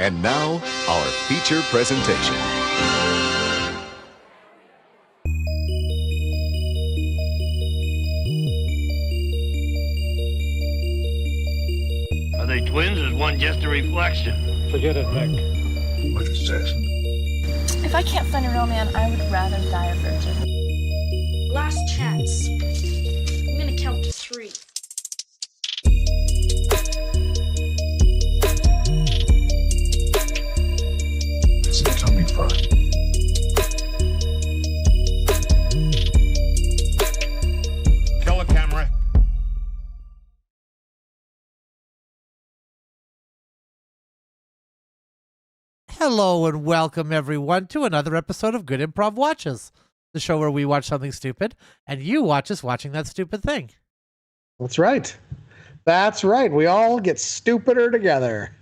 And now, our feature presentation. Are they twins or is one just a reflection? Forget it, Vic. What is this? If I can't find a real man, I would rather die a virgin. Last chance. I'm gonna count to 3. Where's it coming from? Kill a camera. Hello and welcome everyone to another episode of Good Improv Watches, the show where we watch something stupid and you watch us watching that stupid thing. That's right. That's right. We all get stupider together,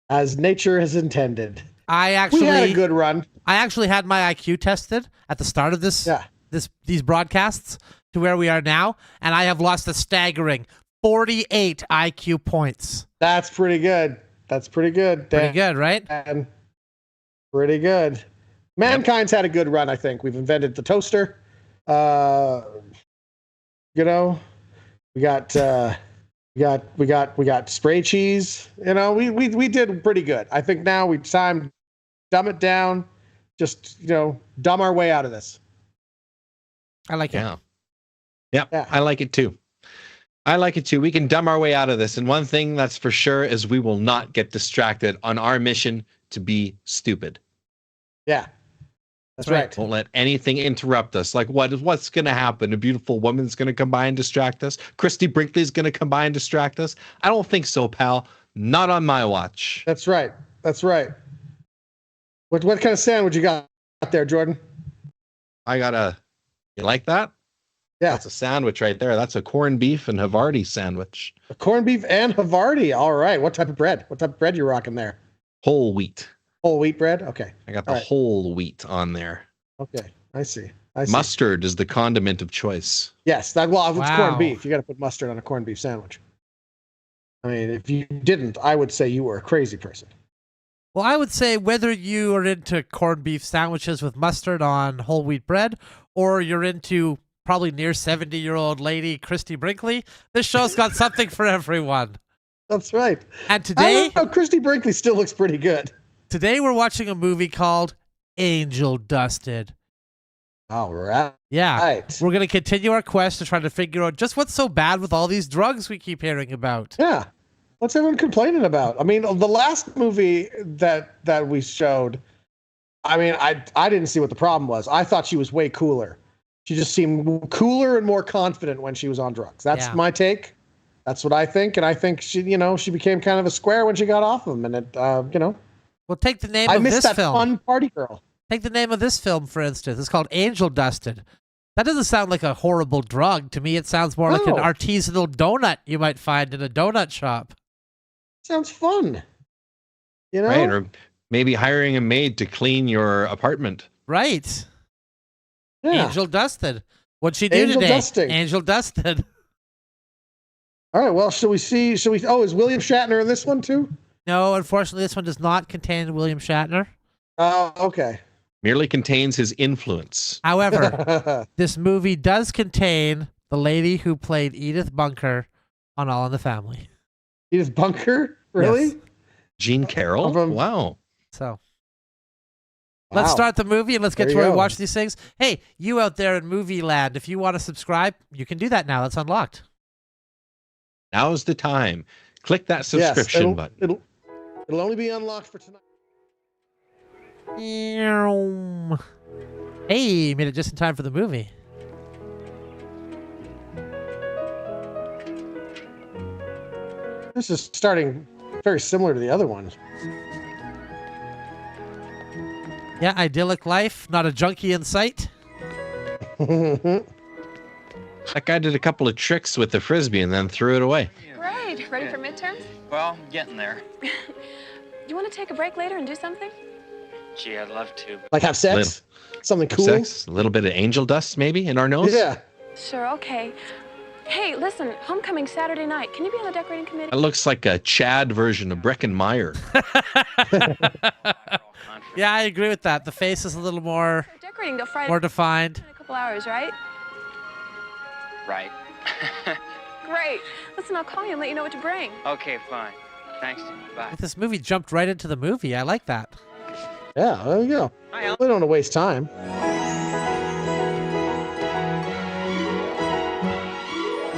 as nature has intended. We had a good run. I actually had my IQ tested at the start of these broadcasts to where we are now, and I have lost a staggering 48 IQ points. That's pretty good. That's pretty good. Pretty good, right? And pretty good. Mankind's had a good run, I think. We've invented the toaster. We got spray cheese. We did pretty good. I think now it's time to dumb it down. Just, dumb our way out of this. I like it. Yeah, I like it too. We can dumb our way out of this. And one thing that's for sure is we will not get distracted on our mission to be stupid. Yeah, that's right. Won't let anything interrupt us. Like what's going to happen? A beautiful woman's going to come by and distract us? Christy Brinkley's going to come by and distract us? I don't think so, pal. Not on my watch. That's right. What kind of sandwich you got there, Jordan? You like that? Yeah. That's a sandwich right there. That's a corned beef and Havarti sandwich. A corned beef and Havarti. All right. What type of bread? What type of bread you rocking there? Whole wheat. Whole wheat bread? Okay. I got the whole wheat on there. Okay. I see. Mustard is the condiment of choice. Yes. If it's corned beef, you got to put mustard on a corned beef sandwich. I mean, if you didn't, I would say you were a crazy person. Well, I would say whether you are into corned beef sandwiches with mustard on whole wheat bread, or you're into probably near 70-year-old lady Christy Brinkley, this show's got something for everyone. That's right. And today, Christy Brinkley still looks pretty good. Today we're watching a movie called Angel Dusted. All right. Yeah. Right. We're going to continue our quest to try to figure out just what's so bad with all these drugs we keep hearing about. Yeah. What's everyone complaining about? I mean, the last movie that we showed, I mean, I didn't see what the problem was. I thought she was way cooler. She just seemed cooler and more confident when she was on drugs. That's my take. That's what I think. And I think she became kind of a square when she got off them. And Well, take the name I of missed this that film. fun party girl. Take the name of this film, for instance. It's called Angel Dusted. That doesn't sound like a horrible drug. To me, it sounds more like an artisanal donut you might find in a donut shop. Sounds fun. Right, or maybe hiring a maid to clean your apartment. Right. Yeah. Angel Dusted. What'd she do Angel today? Dusting. Angel Dusted. All right, well, is William Shatner in this one too? No, unfortunately, this one does not contain William Shatner. Oh, okay. Merely contains his influence. However, this movie does contain the lady who played Edith Bunker on All in the Family. Edith Bunker? Really? Yes. Jean Carroll? Wow. So, let's start the movie and let's get to where we watch these things. Hey, you out there in movie land, if you want to subscribe, you can do that now. That's unlocked. Now's the time. Click that subscription button. It'll only be unlocked for tonight. Hey, made it just in time for the movie. This is starting very similar to the other one. Yeah, idyllic life, not a junkie in sight. That guy did a couple of tricks with the frisbee and then threw it away. Great. Ready for midterms? Well, getting there. You want to take a break later and do something? Gee, I'd love to. Like have sex? Something cool? Sex? A little bit of angel dust maybe in our nose? Yeah. Sure, okay. Hey, listen, homecoming Saturday night. Can you be on the decorating committee? That looks like a Chad version of Breckenmeyer. Yeah, I agree with that. The face is a little more Decorating till Friday more defined. in a couple hours, right? Right. Great. Listen, I'll call you and let you know what to bring. Okay, fine. Thanks. Bye. This movie jumped right into the movie. I like that. Yeah, there you go. We don't want to waste time.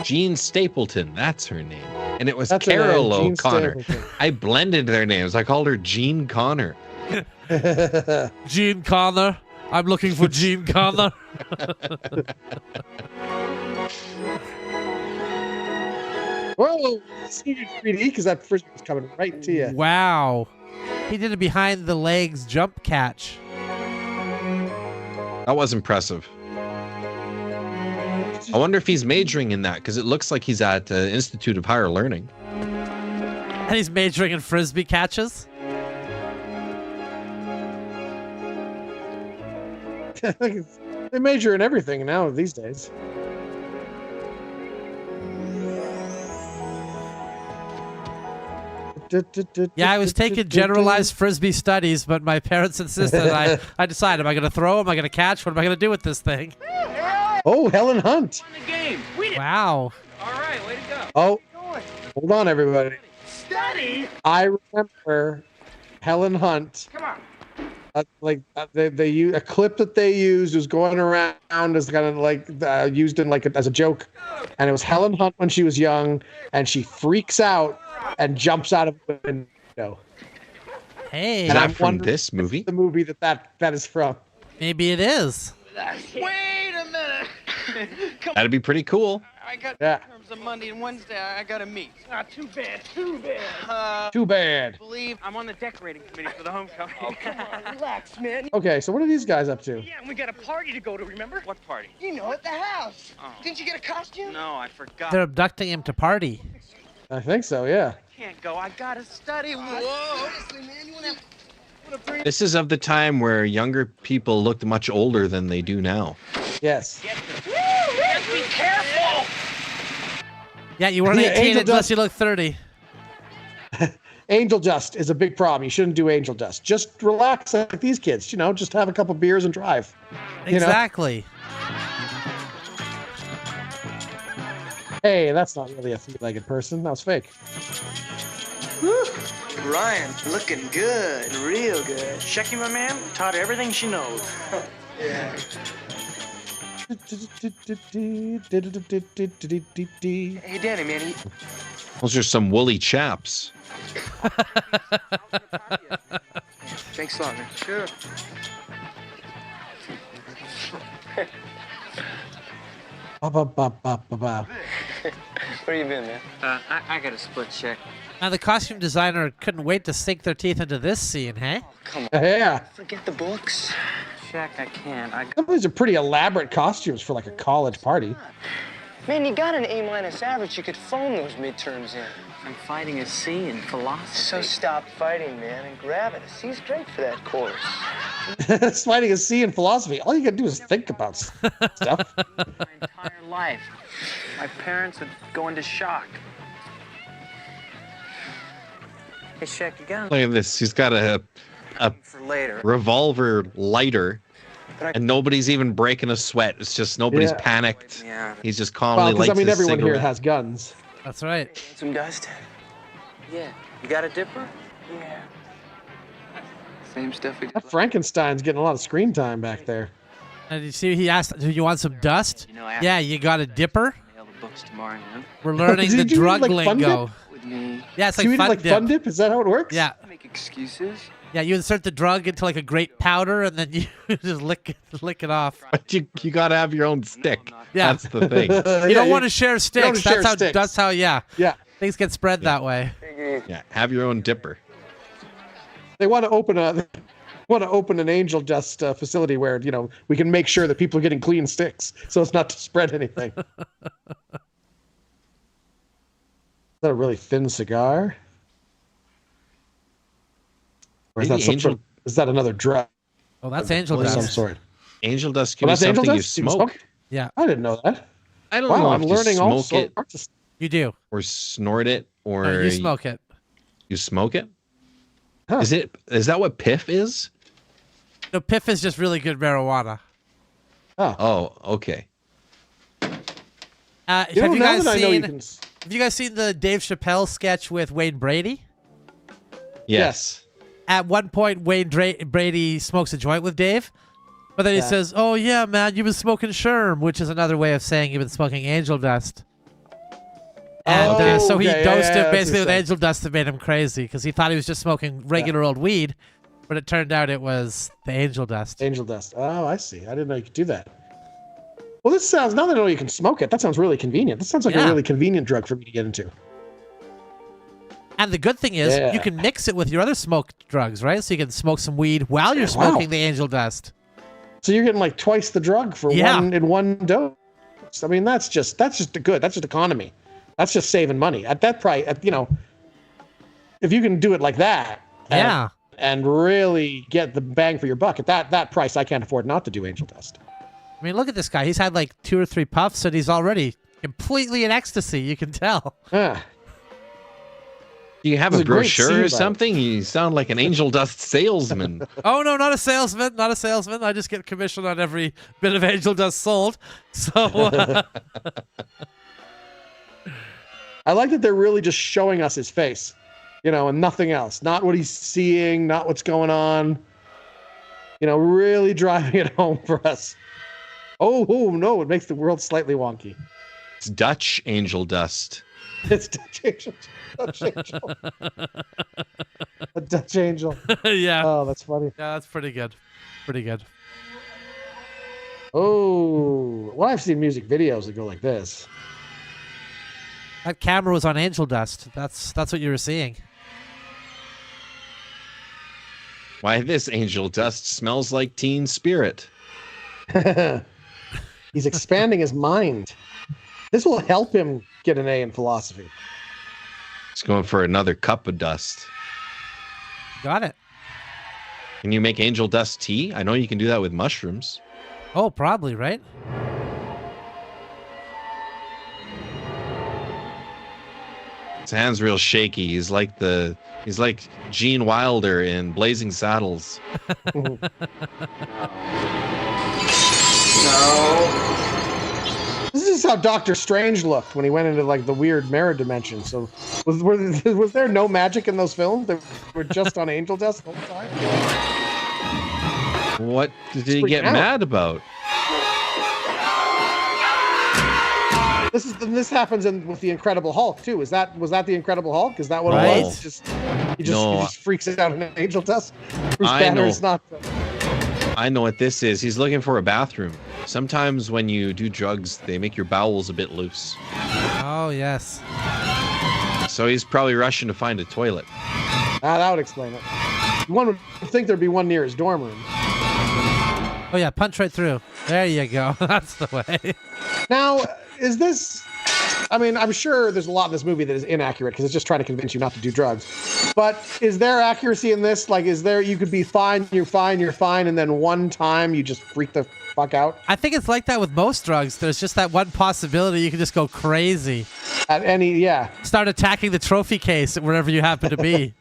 Jean Stapleton, that's her name. And it was That's her Carol name, Jean O'Connor. Stapleton. I blended their names. I called her Jean Connor. Gene Connor. I'm looking for Gene Connor. Whoa! See you 3D because that frisbee was coming right to you. Wow. He did a behind the legs jump catch. That was impressive. I wonder if he's majoring in that because it looks like he's at Institute of Higher Learning. And he's majoring in frisbee catches. They major in everything now these days. Yeah, I was taking generalized frisbee studies, but my parents insisted. I decided, am I going to throw? Am I going to catch? What am I going to do with this thing? Oh, Helen Hunt. Wow. All right, way to go. Oh, hold on, everybody. Study? I remember Helen Hunt. Come on. They use a clip that they used was going around as kind of like used in like as a joke, and it was Helen Hunt when she was young, and she freaks out and jumps out of the window. Hey, Is that from this movie? The movie that is from. maybe it is. Wait a minute. Come That'd be pretty cool. I got Yeah. terms of Monday and Wednesday. I got to meet. Too bad. Too bad. Too bad. I believe I'm on the decorating committee for the homecoming. Oh, come on, Relax, man. Okay, so what are these guys up to? Yeah, and we got a party to go to, remember? What party? You know, at the house. Oh. Didn't you get a costume? No, I forgot. They're abducting him to party. I think so, yeah. Can't go. I gotta study. Whoa. Seriously, man, you wanna bring... This is of the time where younger people looked much older than they do now. Yes. Just be careful! Yeah, you weren't Yeah, 18 Angel unless Dust- you look 30. Angel dust is a big problem. You shouldn't do angel dust. Just relax like these kids, just have a couple beers and drive. You know? Exactly. Hey, that's not really a three-legged person. That was fake. Ryan, looking good. Real good. Shecky, my man, taught her everything she knows. Yeah. Hey, Danny, man, Those are some woolly chaps. thanks a lot, man. Sure. Where you been, man? I got a split check. Now, the costume designer couldn't wait to sink their teeth into this scene, hey? Yeah. Forget the books. Check, I can't. I Some of these are pretty elaborate costumes for like a college party. Man, you got an A- average. You could phone those midterms in. I'm fighting a C in philosophy. So stop fighting, man, and grab it. A C's great for that course. It's fighting a C in philosophy. All you gotta do is think about stuff. My entire life. My parents would go into shock. Hey, Shaq, you got Look at this. He's got a for later. revolver lighter, But I- and nobody's even breaking a sweat. It's just nobody's Yeah. panicked. Yeah. He's just Well, calmly because lights his everyone here cigarette. has guns. That's right. Want some dust? Yeah. You got a dipper? Yeah. Same stuff we That Frankenstein's getting a lot of screen time back there. And you see, he asked, do you want some dust? You know, after Yeah, you got a dipper? mail the books tomorrow, man. We're learning the Did you drug like Fun lingo. With me. Yeah, it's So like you fun mean like dip. Fun Dip? Is that how it works? Yeah. Make excuses. Yeah, you insert the drug into like a grape powder and then you just lick it off. But you gotta have your own stick. Yeah. That's the thing. You don't want to share sticks. share That's sticks. how yeah. Yeah. Things get spread that way. Yeah, have your own dipper. They want to open an angel dust facility where we can make sure that people are getting clean sticks, so it's not to spread anything. Is that a really thin cigar? Or is Maybe that is that another drug Oh, that's angel of some dust. sort? Angel dust Oh, can be that's angel something you dust? You smoke. Yeah. I didn't know that. I don't Wow, know I'm if learning you all smoke it sorts of. You do. or snort it or No, you smoke it. You smoke it? Huh. Is that what piff is? No, piff is just really good marijuana. Oh, okay. Have you now guys that I know you seen? can. Have you guys seen the Dave Chappelle sketch with Wayne Brady? Yes. At one point, Brady smokes a joint with Dave, but then he says, "Oh yeah, man, you've been smoking sherm," which is another way of saying you've been smoking angel dust. And so he dosed him basically with angel dust that made him crazy because he thought he was just smoking regular old weed, but it turned out it was the angel dust. Angel dust. Oh, I see. I didn't know you could do that. Well, this sounds, now that I know you can smoke it, that sounds really convenient. This sounds like a really convenient drug for me to get into. And the good thing is you can mix it with your other smoked drugs, right? So you can smoke some weed while you're smoking the angel dust. So you're getting like twice the drug for one dose. I mean, that's just good. That's just economy. That's just saving money at that price. If you can do it like that, and really get the bang for your buck at that price, I can't afford not to do angel dust. I mean, look at this guy. He's had like 2 or 3 puffs, and he's already completely in ecstasy. You can tell. You have a brochure or something? You sound like an angel dust salesman. Oh, no, not a salesman. Not a salesman. I just get commission on every bit of angel dust sold. So I like that they're really just showing us his face, and nothing else. Not what he's seeing, not what's going on. Really driving it home for us. Oh no, it makes the world slightly wonky. It's Dutch angel dust. It's Dutch angel. Dutch angel. A Dutch angel. Yeah. Oh, that's funny. Yeah, that's pretty good. Pretty good. Oh, well, I've seen music videos that go like this. That camera was on angel dust. That's what you were seeing. Why, this angel dust smells like teen spirit. He's expanding his mind. This will help him get an A in philosophy. He's going for another cup of dust. Got it. Can you make angel dust tea? I know you can do that with mushrooms. Oh, probably, right? His hand's real shaky. He's like Gene Wilder in Blazing Saddles. No. This is how Doctor Strange looked when he went into like the weird mirror dimension. So was there no magic in those films? They were just on angel dust the whole time? What did he get mad about? This happens with the Incredible Hulk too. Was that the Incredible Hulk? Is that what it was? He just freaks out in angel dust. Bruce Banner's not. I know what this is. He's looking for a bathroom. Sometimes when you do drugs, they make your bowels a bit loose. Oh, yes. So he's probably rushing to find a toilet. That would explain it. One would think there'd be one near his dorm room. Oh, yeah, punch right through. There you go. That's the way. Now, is this... I mean, I'm sure there's a lot in this movie that is inaccurate because it's just trying to convince you not to do drugs. But is there accuracy in this? Like, you could be fine, you're fine, and then one time you just freak the fuck out? I think it's like that with most drugs. There's just that one possibility you can just go crazy. At any, Start attacking the trophy case wherever you happen to be.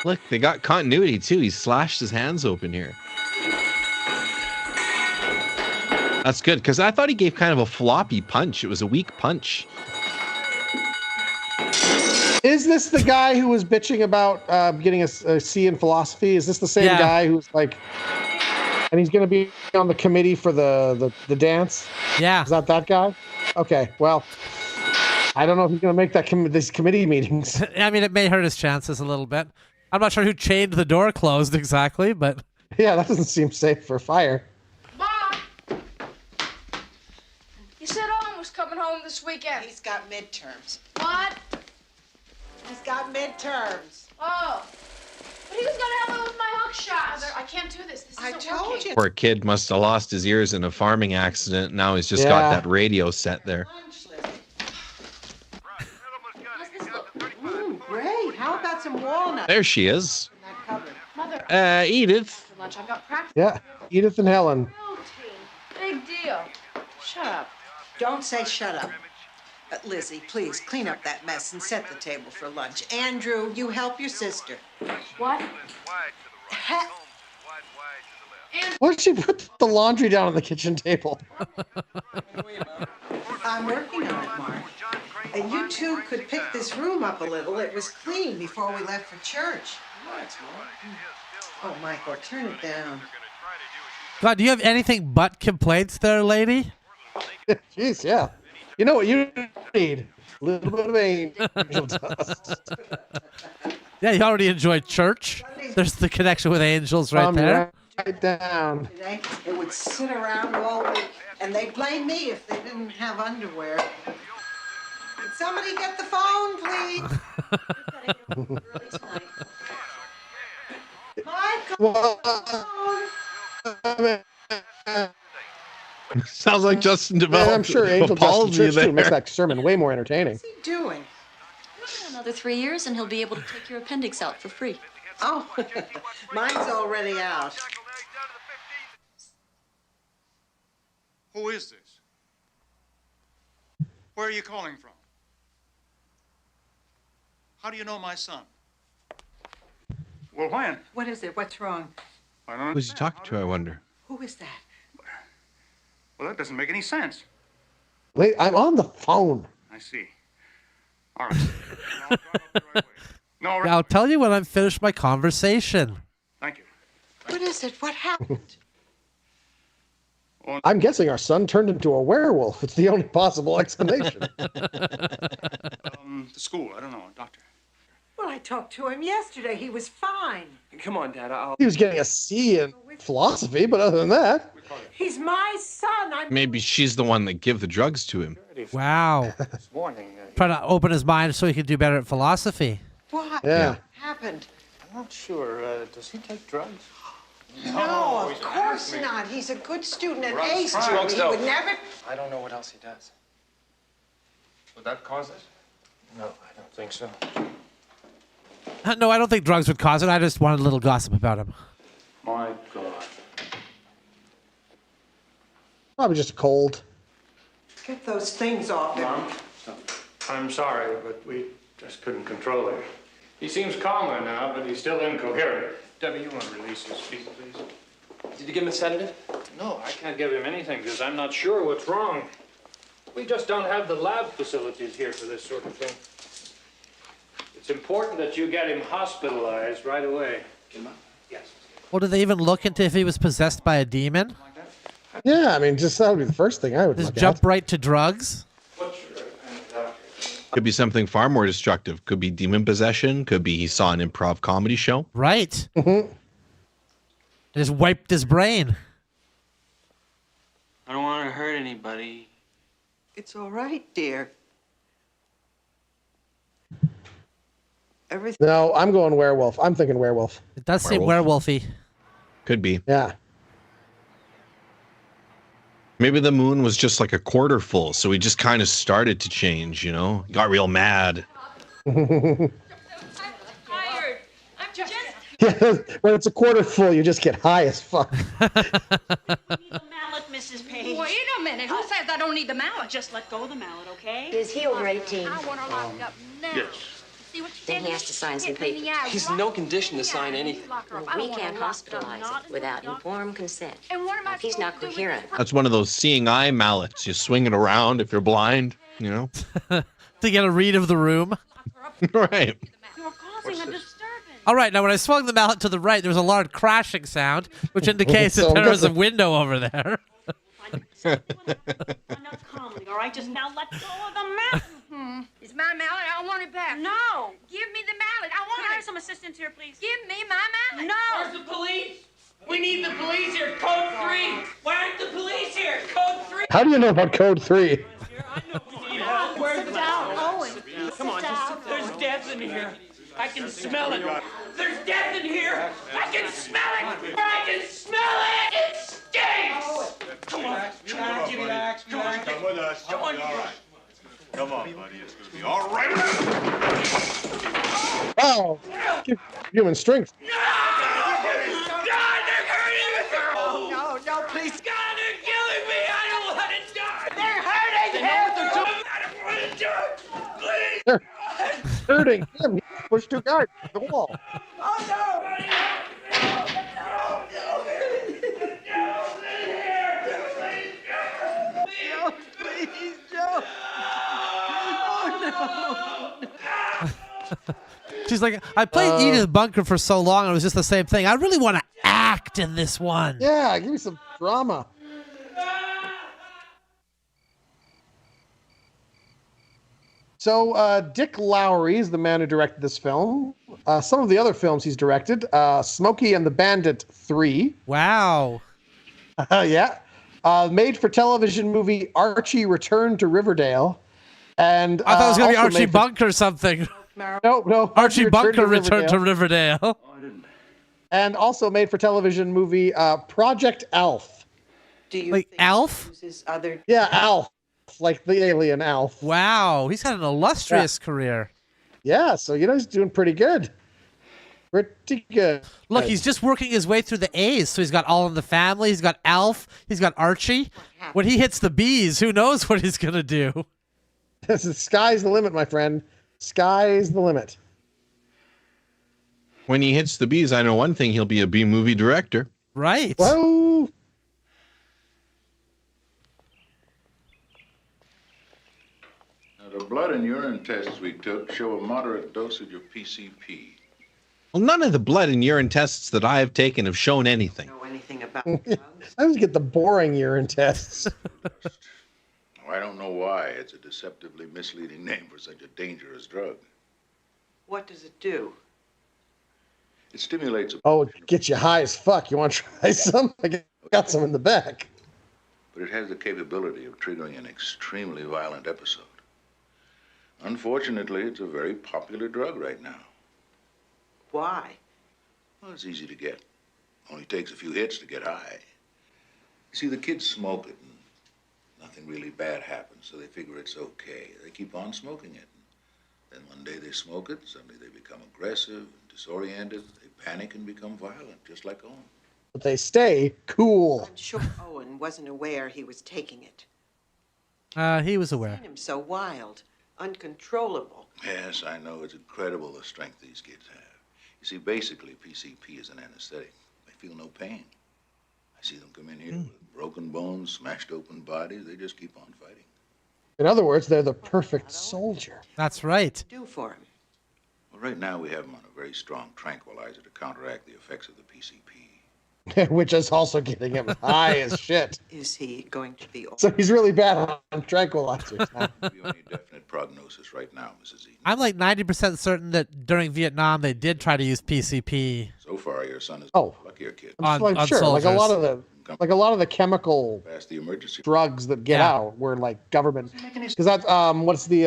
Look, they got continuity too. He slashed his hands open here. That's good, because I thought he gave kind of a floppy punch. It was a weak punch. Is this the guy who was bitching about getting a C in philosophy? Is this the same guy who's like... And he's going to be on the committee for the dance? Yeah. Is that guy? Okay, well... I don't know if he's going to make these committee meetings. I mean, it may hurt his chances a little bit. I'm not sure who chained the door closed exactly, but... Yeah, that doesn't seem safe for fire. You said Owen was coming home this weekend. He's got midterms. What? He's got midterms. Oh. But he was going to help me with my hook shot. Mother, I can't do this. This isn't I told working. you. Poor kid must have lost his ears in a farming accident. Now he's just got that radio set there. Great. How about some walnuts? There she is. In that cupboard. Mother. Edith. Lunch. I've got practice. Yeah, Edith and Helen. Protein. Big deal. Shut up. Don't say shut up. Lizzie, please clean up that mess and set the table for lunch. Andrew, you help your sister. What? Why'd she put the laundry down on the kitchen table? I'm working on it, Mark. And you two could pick this room up a little. It was clean before we left for church. Oh, Michael, turn it down. God, do you have anything but complaints there, lady? Jeez, yeah. You know what you need? A little bit of angel dust. Yeah, you already enjoyed church. There's the connection with angels right there. Right down. They would sit around all week, and they'd blame me if they didn't have underwear. Could somebody get the phone, please? Michael, Sounds like Justin Man, developed I'm sure angel dust in palsy church there. too makes that sermon way more entertaining. what's he doing? Another 3 years, and he'll be able to take your appendix out for free. Oh, mine's already out. Who is this? Where are you calling from? How do you know my son? Well, when? What is it? What's wrong? I don't Who's he talking to, I wonder? Who is that? Well, that doesn't make any sense. Wait, I'm on the phone. I see. All right. I'll drive up the right way. No, right. I'll tell you when I'm finished my conversation. Thank you. What is it? What happened? I'm guessing our son turned into a werewolf. It's the only possible explanation. The school, I don't know, doctor. Well, I talked to him yesterday. He was fine. Come on, Dad. I'll... He was getting a C in philosophy, but other than that, He's my son. Maybe she's the one that give the drugs to him. Wow. This morning. Trying to open his mind so he can do better at philosophy. What yeah. happened? I'm not sure. Does he take drugs? No, of course not. He's a good student, an A student. Smokes He dope. would never. I don't know what else he does. Would that cause this? No, I don't think so. No, I don't think drugs would cause it. I just wanted a little gossip about him. My God. probably just a cold. Get those things off him. Mom, I'm sorry, but we just couldn't control it. He seems calmer now, but he's still incoherent. Debbie, you want to release his feet, please? Did you give him a sedative? No, I can't give him anything because I'm not sure what's wrong. We just don't have the lab facilities here for this sort of thing. It's important that you get him hospitalized right away. Yes. Well, did they even look into if he was possessed by a demon? Yeah, I mean, just that would be the first thing I would Just look jump at. right to drugs? Could be something far more destructive. Could be demon possession. Could be he saw an improv comedy show. Right. Mm-hmm. Just wiped his brain. I don't want to hurt anybody. It's all right, dear. Everything. No, I'm going werewolf. I'm thinking werewolf. It does seem werewolfy. Could be. Yeah. Maybe the moon was just like a quarter full, so he just kind of started to change, you know? He got real mad. Tired. I'm just. Yeah, when it's a quarter full, you just get high as fuck. Mallet, Mrs. Page. Wait a minute. Who says I don't need the mallet? Just let go of the mallet, okay? Is he over 18? I want her locked up now. Yes. See what you Then did? he has to sign some Hit me in the papers. eye. He's in no condition to sign anything. Lock her up. I We don't want can't her locked up. hospitalize Not it without informed consent. And what am I If he's not supposed to do with coherent. this? That's one of those seeing eye mallets. You swing it around if you're blind, you know? To get a read of the room. Right. You're causing a disturbance. All right, now when I swung the mallet to the right, there was a loud crashing sound, which indicates So that there was a good. window over there. Enough calmly, all right? Just now let go of the mallet. It's my mallet. I want it back. No. Give me the mallet. I want Can I have it. some assistance here, please? Give me my mallet. No. the police? We need the police here. Code 3. Why aren't the police here? Code 3. How do you know about code 3? Where's the Down, Owen. Come on, just, there's death in here. I can smell it. There's death in here. I can smell it. I can smell it. It stinks. Come on. Relax. Come on. Come with us. Come on. All right. Come on, buddy. It's going to be all right. Oh, human strength. God, they're hurting me. No, please. God, they're killing me. I don't want to die. They're hurting They're hurting him. He pushed too hard to the wall. Joe, please, Joe. Oh, no. She's like, I played Edith Bunker for so long, and it was just the same thing. I really want to act in this one. Yeah, give me some drama. So Dick Lowry is the man who directed this film. Some of the other films he's directed, Smokey and the Bandit 3. Wow. Yeah. Made-for-television movie Archie Return to Riverdale. And I thought it was going to be also Archie Bunker or something. No. Archie Bunker Returned to Riverdale. And also made-for-television movie Project Alf. Do you Like think Alf? he uses other... Yeah, Alf. Like the alien Alf. Wow. He's had an illustrious career. Yeah, so he's doing pretty good. Pretty good. Look, he's just working his way through the A's. So he's got All in the Family. He's got Alf. He's got Archie. When he hits the B's, who knows what he's going to do? The sky's the limit, my friend. Sky's the limit. When he hits the B's, I know one thing: he'll be a B movie director. Right. Whoa. The blood and urine tests we took show a moderate dosage of PCP. Well, none of the blood and urine tests that I have taken have shown anything. Know anything about I always get the boring urine tests. I don't know why. It's a deceptively misleading name for such a dangerous drug. What does it do? It stimulates Oh, it gets you high as fuck. You want to try some? I got some in the back. but it has the capability of triggering an extremely violent episode. Unfortunately, it's a very popular drug right now. Why? Well, it's easy to get. Only takes a few hits to get high. You see, the kids smoke it, and nothing really bad happens, so they figure it's okay. They keep on smoking it. Then one day they smoke it, suddenly they become aggressive and disoriented. They panic and become violent, just like Owen. But they stay cool. I'm sure Owen wasn't aware he was taking it. He was aware. Seen him so wild, uncontrollable. Yes, I know. It's incredible the strength these kids have. You see, basically, PCP is an anesthetic. They feel no pain. I see them come in here with broken bones, smashed open bodies. They just keep on fighting. In other words, they're the perfect soldier. That's right. Do for him. Well, right now, we have them on a very strong tranquilizer to counteract the effects of the PCP. Which is also getting him high as shit. Is he going to be... So he's really bad on tranquilizers now. The only definite prognosis right now, Mrs. Eaton. I'm like 90% certain that during Vietnam they did try to use PCP. So far, your son is Oh. a luckier kid. I'm On sure. Like a soldiers. lot of the chemical Past the emergency. drugs that get Yeah. out were like government. Because that's what's the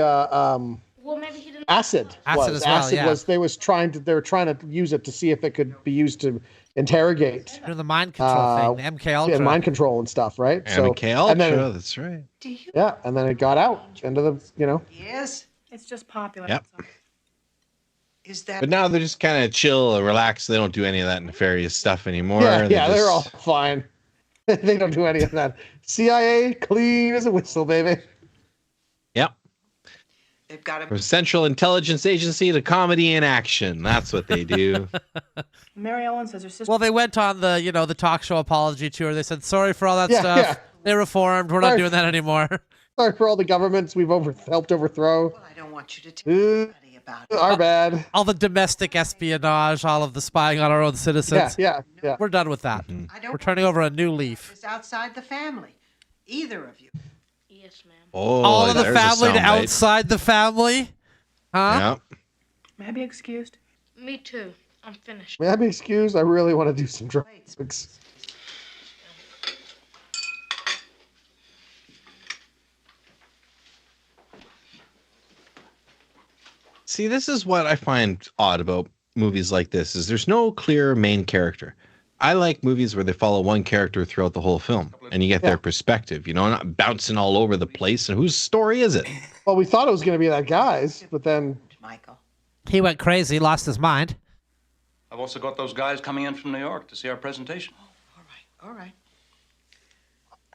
Well, maybe he didn't. acid? Acid as well, yeah. was they were trying to use it to see if it could be used to interrogate During the mind control thing, the MK Ultra. yeah, mind control and stuff, right? MK Ultra, and then, that's right. Do you... yeah, and then it got out into the Yes. It's just popular. Yep. Is that... But now they're just kind of chill and relaxed. They don't do any of that nefarious stuff anymore. yeah, They're they're just- all fine. They don't do any of that. CIA clean as a whistle, baby. Yep. They've got From him... Central Intelligence Agency to comedy in action. That's what they do. Mary Ellen says her sister. Well, they went on the the talk show apology tour. They said sorry for all that Yeah, stuff. yeah. They reformed. We're not Sorry. doing that anymore. Sorry for all the governments we've helped overthrow. Well, I don't want you to tell anybody about it. Our bad. All the domestic espionage, all of the spying on our own citizens. Yeah. We're done with that. I don't We're turning over a new leaf. It's outside the family. Either of you. Yes, ma'am. Oh, All of the there's a family to soundbite. outside the family? Huh? Yep. May I be excused? Me too. I'm finished. May I be excused? I really want to do some drugs. See, this is what I find odd about movies like this is there's no clear main character. I like movies where they follow one character throughout the whole film and you get their perspective, not bouncing all over the place. And whose story is it? Well, we thought it was going to be that guy's, but then Michael. He went crazy, lost his mind. I've also got those guys coming in from New York to see our presentation. All right.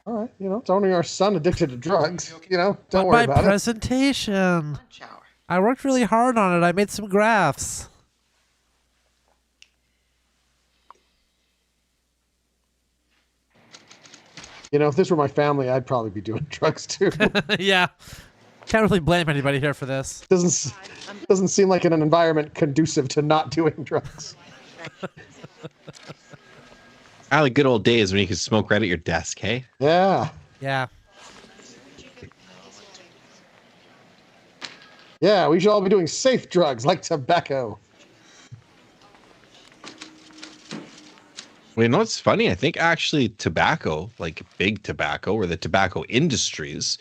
all right, it's only our son addicted to drugs. Don't But worry my about it. presentation. Lunch hour. I worked really hard on it. I made some graphs. You know, if this were my family, I'd probably be doing drugs too. Yeah. Can't really blame anybody here for this. Doesn't seem like an environment conducive to not doing drugs. I like good old days when you could smoke right at your desk, hey? Yeah. Yeah. Yeah, we should all be doing safe drugs like tobacco. Well, you know what's funny? I think actually tobacco, like big tobacco or the tobacco industries,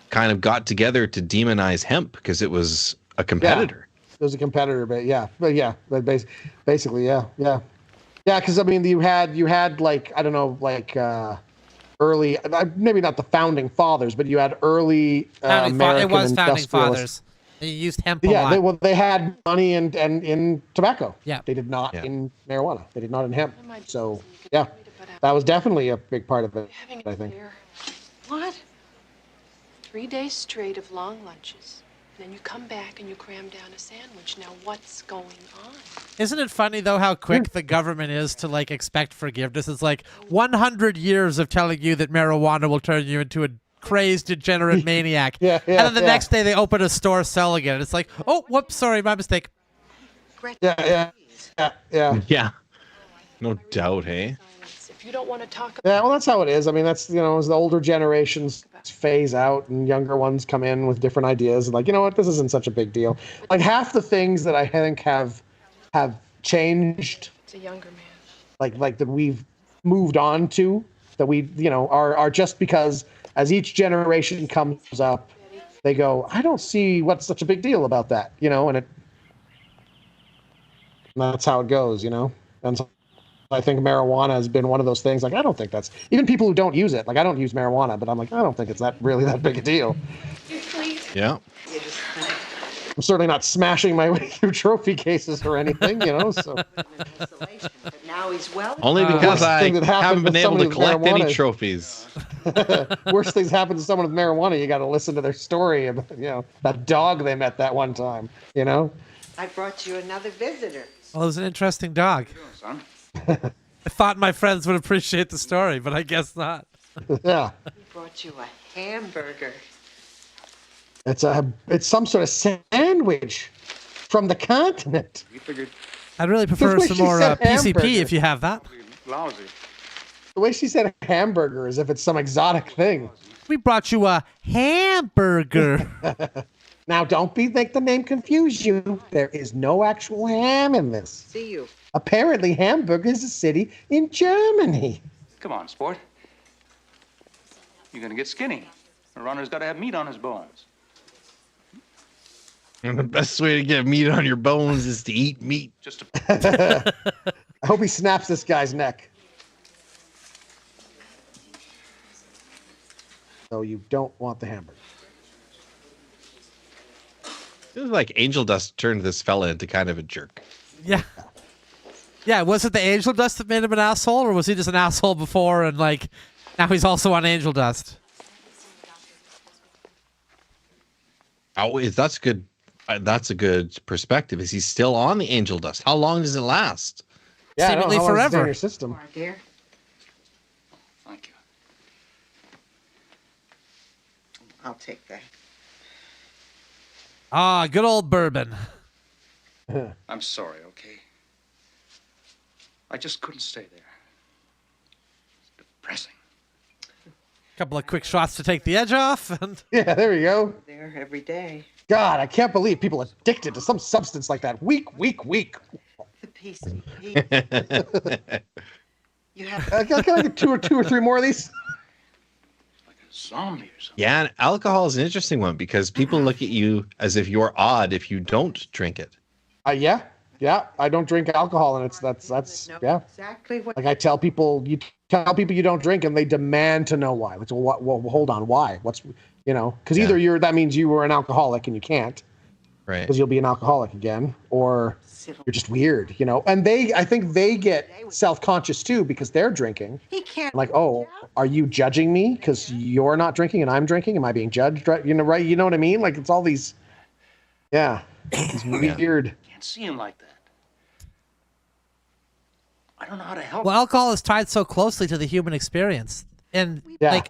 kind of got together to demonize hemp because it was a competitor. Yeah, it was a competitor, but basically, yeah. Because I mean, you had like, I don't know, like early, maybe not the founding fathers, but you had early American it was founding industrialists. fathers. They used hemp a lot. Yeah, they had money and in tobacco. Yeah. They did not in marijuana. They did not in hemp. So yeah, that was definitely a big part of it, I think. What? 3 days straight of long lunches. Then you come back and you cram down a sandwich. Now what's going on? Isn't it funny though how quick the government is to like expect forgiveness? It's like 100 years of telling you that marijuana will turn you into a crazed degenerate maniac. Yeah, and then the next day they open a store selling it. It's like, oh, whoops, sorry, my mistake. Yeah. No doubt, hey? If you don't want to talk Yeah, well, that's how it is. I mean, that's, as the older generations phase out and younger ones come in with different ideas. And like, you know what, this isn't such a big deal. Like half the things that I think have changed. It's a younger man. Like that we've moved on to, that we, are just because as each generation comes up, they go, I don't see what's such a big deal about that, and that's how it goes, And so I think marijuana has been one of those things. Like, I don't think that's, even people who don't use it, like I don't use marijuana, but I'm like, I don't think it's really that big a deal. Yeah. I'm certainly not smashing my way through trophy cases or anything, so. But now he's well. Only because I haven't been able to collect any trophies. Worst things happen to someone with marijuana, you got to listen to their story about, that dog they met that one time, I brought you another visitor. Well, it was an interesting dog. Son? I thought my friends would appreciate the story, but I guess not. Yeah. We brought you a hamburger. It's some sort of sandwich from the continent. You figured I'd really prefer The way some she more said PCP hamburger. if you have that. lousy. The way she said hamburger as if it's some exotic thing. We brought you a hamburger. Now, don't make the name confuse you. There is no actual ham in this. See you. Apparently, Hamburg is a city in Germany. Come on, sport. You're gonna get skinny. A runner's gotta have meat on his bones. And the best way to get meat on your bones is to eat meat. Just I hope he snaps this guy's neck. So you don't want the hamburger. It was like angel dust turned this fella into kind of a jerk. Yeah. Yeah, was it the angel dust that made him an asshole, or was he just an asshole before and now he's also on angel dust? Oh, that's good. That's a good perspective. Is he still on the angel dust? How long does it last? Yeah, Seemingly how long does it stay forever. in your system. Dear. thank you. I'll take that. Ah, good old bourbon. I'm sorry, okay? I just couldn't stay there. It's depressing. Couple of quick shots to take the edge off. And Yeah, there we go. There every day. God, I can't believe people are addicted to some substance like that. Weak. The PCP. You have. Can I get two or three more of these? Like a zombie or something. Yeah, and alcohol is an interesting one because people look at you as if you're odd if you don't drink it. Yeah. I don't drink alcohol, and that's yeah. Exactly what. Like I tell people, you don't drink, and they demand to know why. Like, well, hold on, why? What's because either that means you were an alcoholic and you can't, Right. because you'll be an alcoholic again, or you're just weird, And I think they get self-conscious too because they're drinking. He can't. Like, oh, are you judging me because you're not drinking and I'm drinking? Am I being judged? Right? Right? You know what I mean? Like it's all these. Yeah. He's weird. Can't see him like that. I don't know how to help. Well, alcohol is tied so closely to the human experience, and like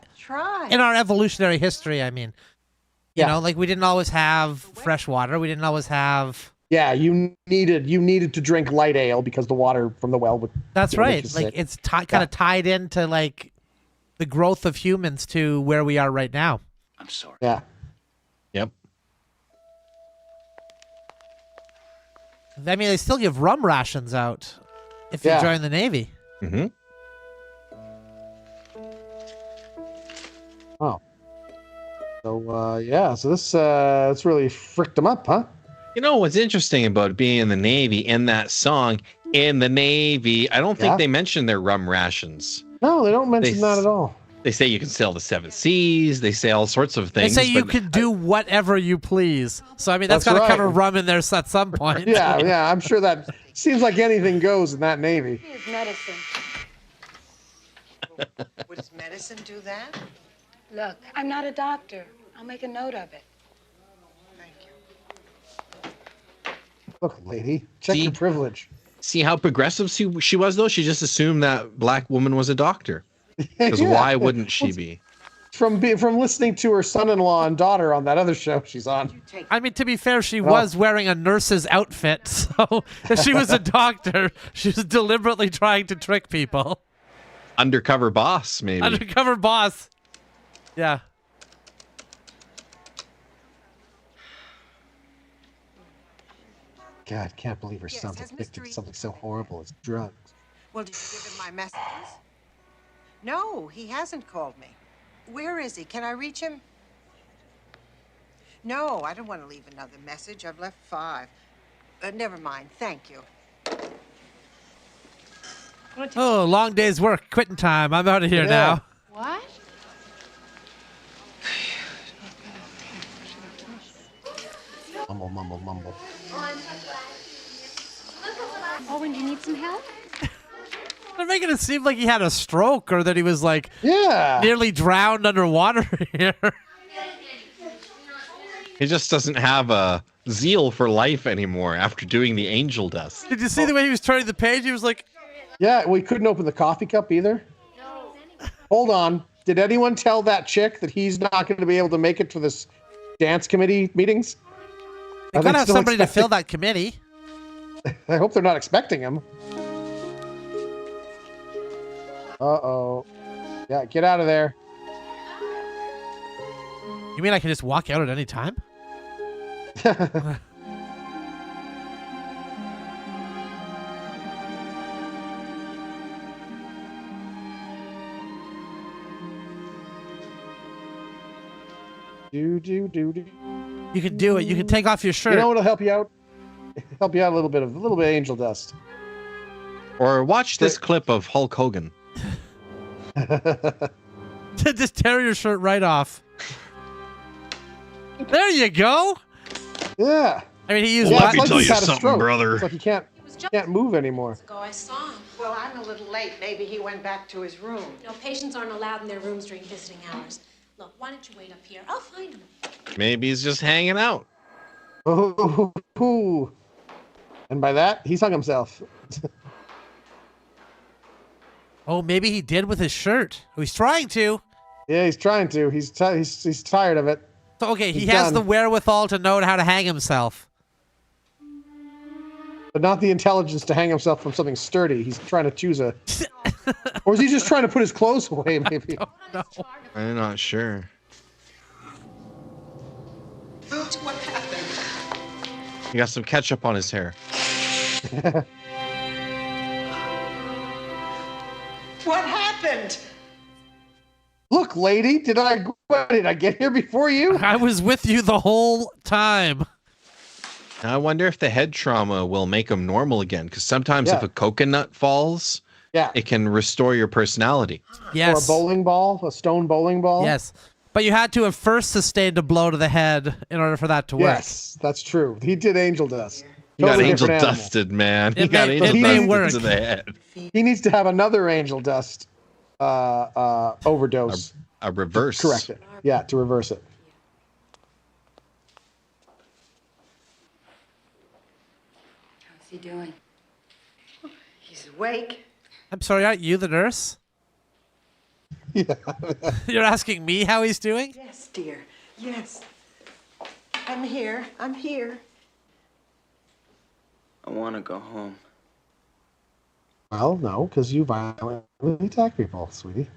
in our evolutionary history, I mean, you know, like we didn't always have fresh water. We didn't always have. Yeah, you needed to drink light ale because the water from the well would. That's right. Like Like it's kind of tied into like the growth of humans to where we are right now. I'm sorry. Yeah. Yep. I mean, they still give rum rations out if you join the Navy. Mm-hmm. Oh. So so this really fricked him up, huh? You know what's interesting about being in the Navy in that song, "In the Navy"? I don't think they mention their rum rations. No, they don't mention that at all. They say you can sail the 7 seas. They say all sorts of things. They say you can do whatever you please. So I mean, that's got to cover rum in there at some point. yeah. I'm sure that seems like anything goes in that Navy. Here's medicine. Would medicine do that? Look, I'm not a doctor. I'll make a note of it. Look, lady, check your privilege. See how progressive she was, though? She just assumed that black woman was a doctor. Because why wouldn't she be? From listening to her son-in-law and daughter on that other show she's on. I mean, to be fair, she was wearing a nurse's outfit, so if she was a doctor, she was deliberately trying to trick people. Undercover boss, maybe. Undercover boss. Yeah. God, can't believe her son's addicted to something so horrible as drugs. Well, did you give him my messages? No, he hasn't called me. Where is he? Can I reach him? No, I don't want to leave another message. I've left 5. Never mind. Thank you. Oh, long day's work. Quitting time. I'm out of here now. What? Mumble, mumble, mumble. Owen, do you need some help? They're making it seem like he had a stroke or that he was like nearly drowned underwater here. He just doesn't have a zeal for life anymore after doing the angel dust. Did you see the way he was turning the page? He was like... Yeah, well, he couldn't open the coffee cup either. Hold on. Did anyone tell that chick that he's not going to be able to make it to this dance committee meetings? They gotta have somebody to fill that committee. I hope they're not expecting him. Uh-oh. Yeah, get out of there. You mean I can just walk out at any time? Do. You can do it. You can take off your shirt. You know what'll help you out? Help you out a little bit of angel dust. Or watch this clip of Hulk Hogan. Just tear your shirt right off. There you go. Yeah. I mean, he used. Let me tell you something, brother. It's like he can't move anymore. I saw him. Well, I'm a little late. Maybe he went back to his room. No, patients aren't allowed in their rooms during visiting hours. Look, why don't you wait up here? I'll find him. Maybe he's just hanging out. Oh, and by that, he's hung himself. Oh, maybe he did with his shirt. Oh, he's trying to. Yeah, he's trying to. He's tired of it. So, okay, he He's has done. the wherewithal to know how to hang himself. But not the intelligence to hang himself from something sturdy. He's trying to choose a... Or is he just trying to put his clothes away, maybe? No. I'm not sure. What happened? He got some ketchup on his hair. What happened? Look, lady, did I get here before you? I was with you the whole time. Now, I wonder if the head trauma will make him normal again. Because sometimes if a coconut falls, it can restore your personality. Yes. Or a bowling ball, a stone bowling ball. Yes. But you had to have first sustained a blow to the head in order for that to work. Yes, that's true. He did angel dust. He got Totally angel different animal. dusted, man. He got angel dusted to the head. He needs to have another angel dust overdose. A reverse. Correct it. Yeah, to reverse it. What's he doing? He's awake. I'm sorry, aren't you the nurse? Yeah. You're asking me how he's doing? Yes, dear. Yes. I'm here. I'm here. I want to go home. Well, no, because you violently attack people, sweetie.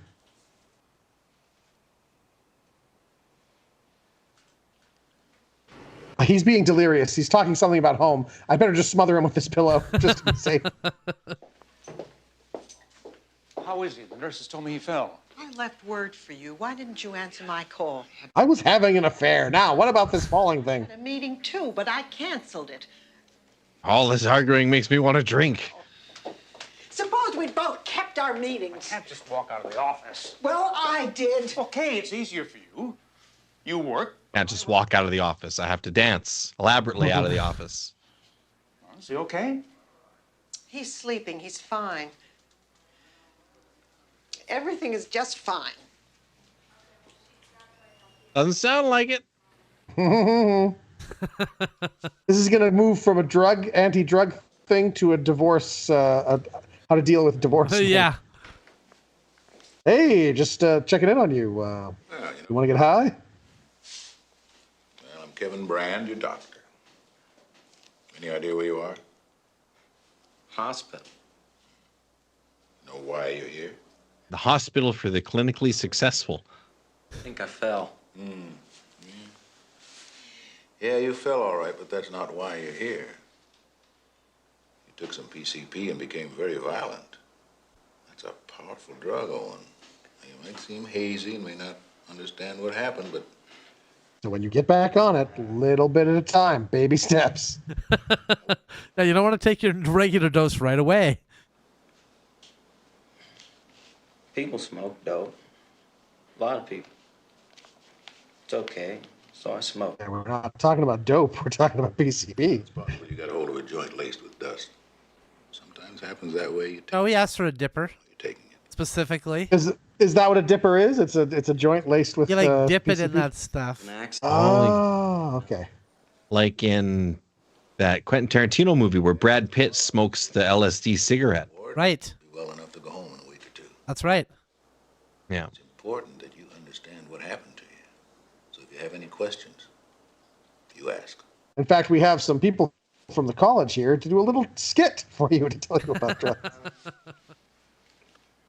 He's being delirious. He's talking something about home. I better just smother him with this pillow, just to be safe. How is he? The nurses told me he fell. I left word for you. Why didn't you answer my call? I was having an affair. Now, what about this falling thing? I had a meeting too, but I canceled it. All this arguing makes me want to drink. Suppose we both kept our meetings. Can't just walk out of the office. Well, I did. Okay, it's easier for you. You work. Can't just walk out of the office. I have to dance elaborately out of the office. Is he okay? He's sleeping. He's fine. Everything is just fine. Doesn't sound like it. This is going to move from a anti-drug thing to a divorce, how to deal with divorce. Yeah. Hey, just checking in on you. You want to get high? Well, I'm Kevin Brand, your doctor. Any idea where you are? Hospital. Know why you're here? The hospital for the clinically successful. I think I fell. Yeah, you fell all right, but that's not why you're here. You took some PCP and became very violent. That's a powerful drug, Owen. You might seem hazy and may not understand what happened, but So when you get back on it, little bit at a time, baby steps. Now, you don't want to take your regular dose right away. People smoke dope. A lot of people. It's okay. So I smoke. And we're not talking about dope. We're talking about PCP. possible you got a hold of a joint laced with dust. Sometimes happens that way. You take Oh, he asked for a dipper. You're taking it. Specifically. Is that what a dipper is? It's a joint laced with. You like dip it PCP? in that stuff. Oh, okay. Like in that Quentin Tarantino movie where Brad Pitt smokes the LSD cigarette. Right. Well enough to go home in a week or two. That's right. Yeah. It's important that you understand what happened to you. So if you have any questions, you ask. In fact, we have some people from the college here to do a little skit for you to tell you about drugs.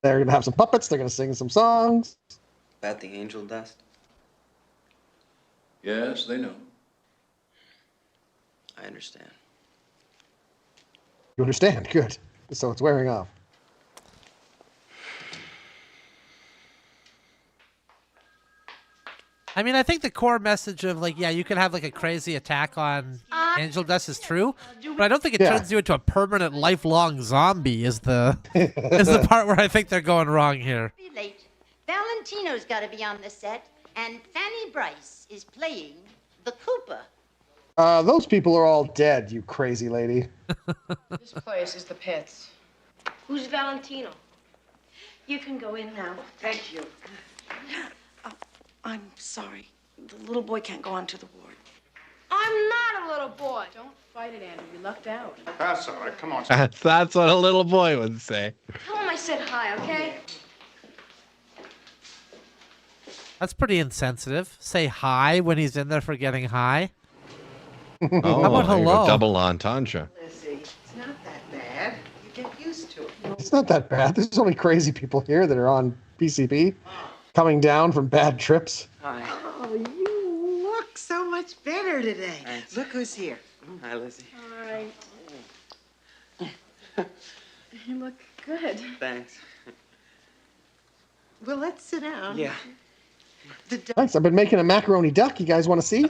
They're going to have some puppets. They're going to sing some songs. About the angel dust? Yes, they know. I understand. You understand? Good. So it's wearing off. I mean, I think the core message of like, yeah, you can have like a crazy attack on angel dust is true, but I don't think it turns you into a permanent, lifelong zombie. Is the part where I think they're going wrong here. Be late. Valentino's got to be on the set, and Fanny Bryce is playing the Cooper. Those people are all dead, you crazy lady. This place is the pits. Who's Valentino? You can go in now. Thank you. I'm sorry. The little boy can't go onto the ward. I'm not a little boy. Don't fight it, Andrew. You lucked out. That's all right. Come on. That's what a little boy would say. Tell him I said hi, okay? That's pretty insensitive. Say hi when he's in there for getting high. Oh, How about there you go, hello? double entendre. Lizzie, it's not that bad. You get used to it. It's not that bad. There's only crazy people here that are on PCP, coming down from bad trips. Hi. Oh, you look so much better today. Thanks. Look who's here. Hi, Lizzie. All right. You look good. Thanks. Well, let's sit down. Yeah. Thanks. I've been making a macaroni duck. You guys want to see?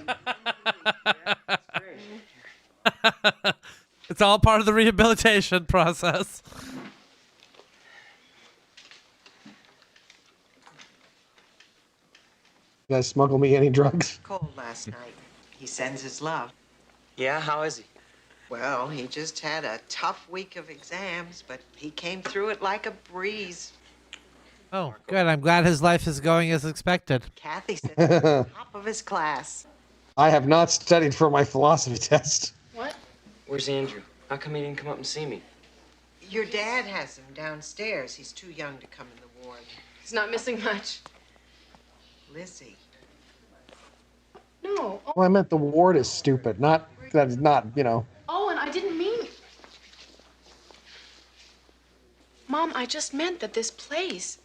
It's all part of the rehabilitation process. You guys smuggle me any drugs? Cold last night. He sends his love. Yeah, how is he? Well, he just had a tough week of exams, but he came through it like a breeze. Oh, good. I'm glad his life is going as expected. Kathy said he was the top of his class. I have not studied for my philosophy test. What? Where's Andrew? How come he didn't come up and see me? Your dad has him downstairs. He's too young to come in the ward. He's not missing much. Lizzie. No. Well, I meant the ward is stupid. Not that is not, Oh, and I didn't mean. Mom, I just meant that this place.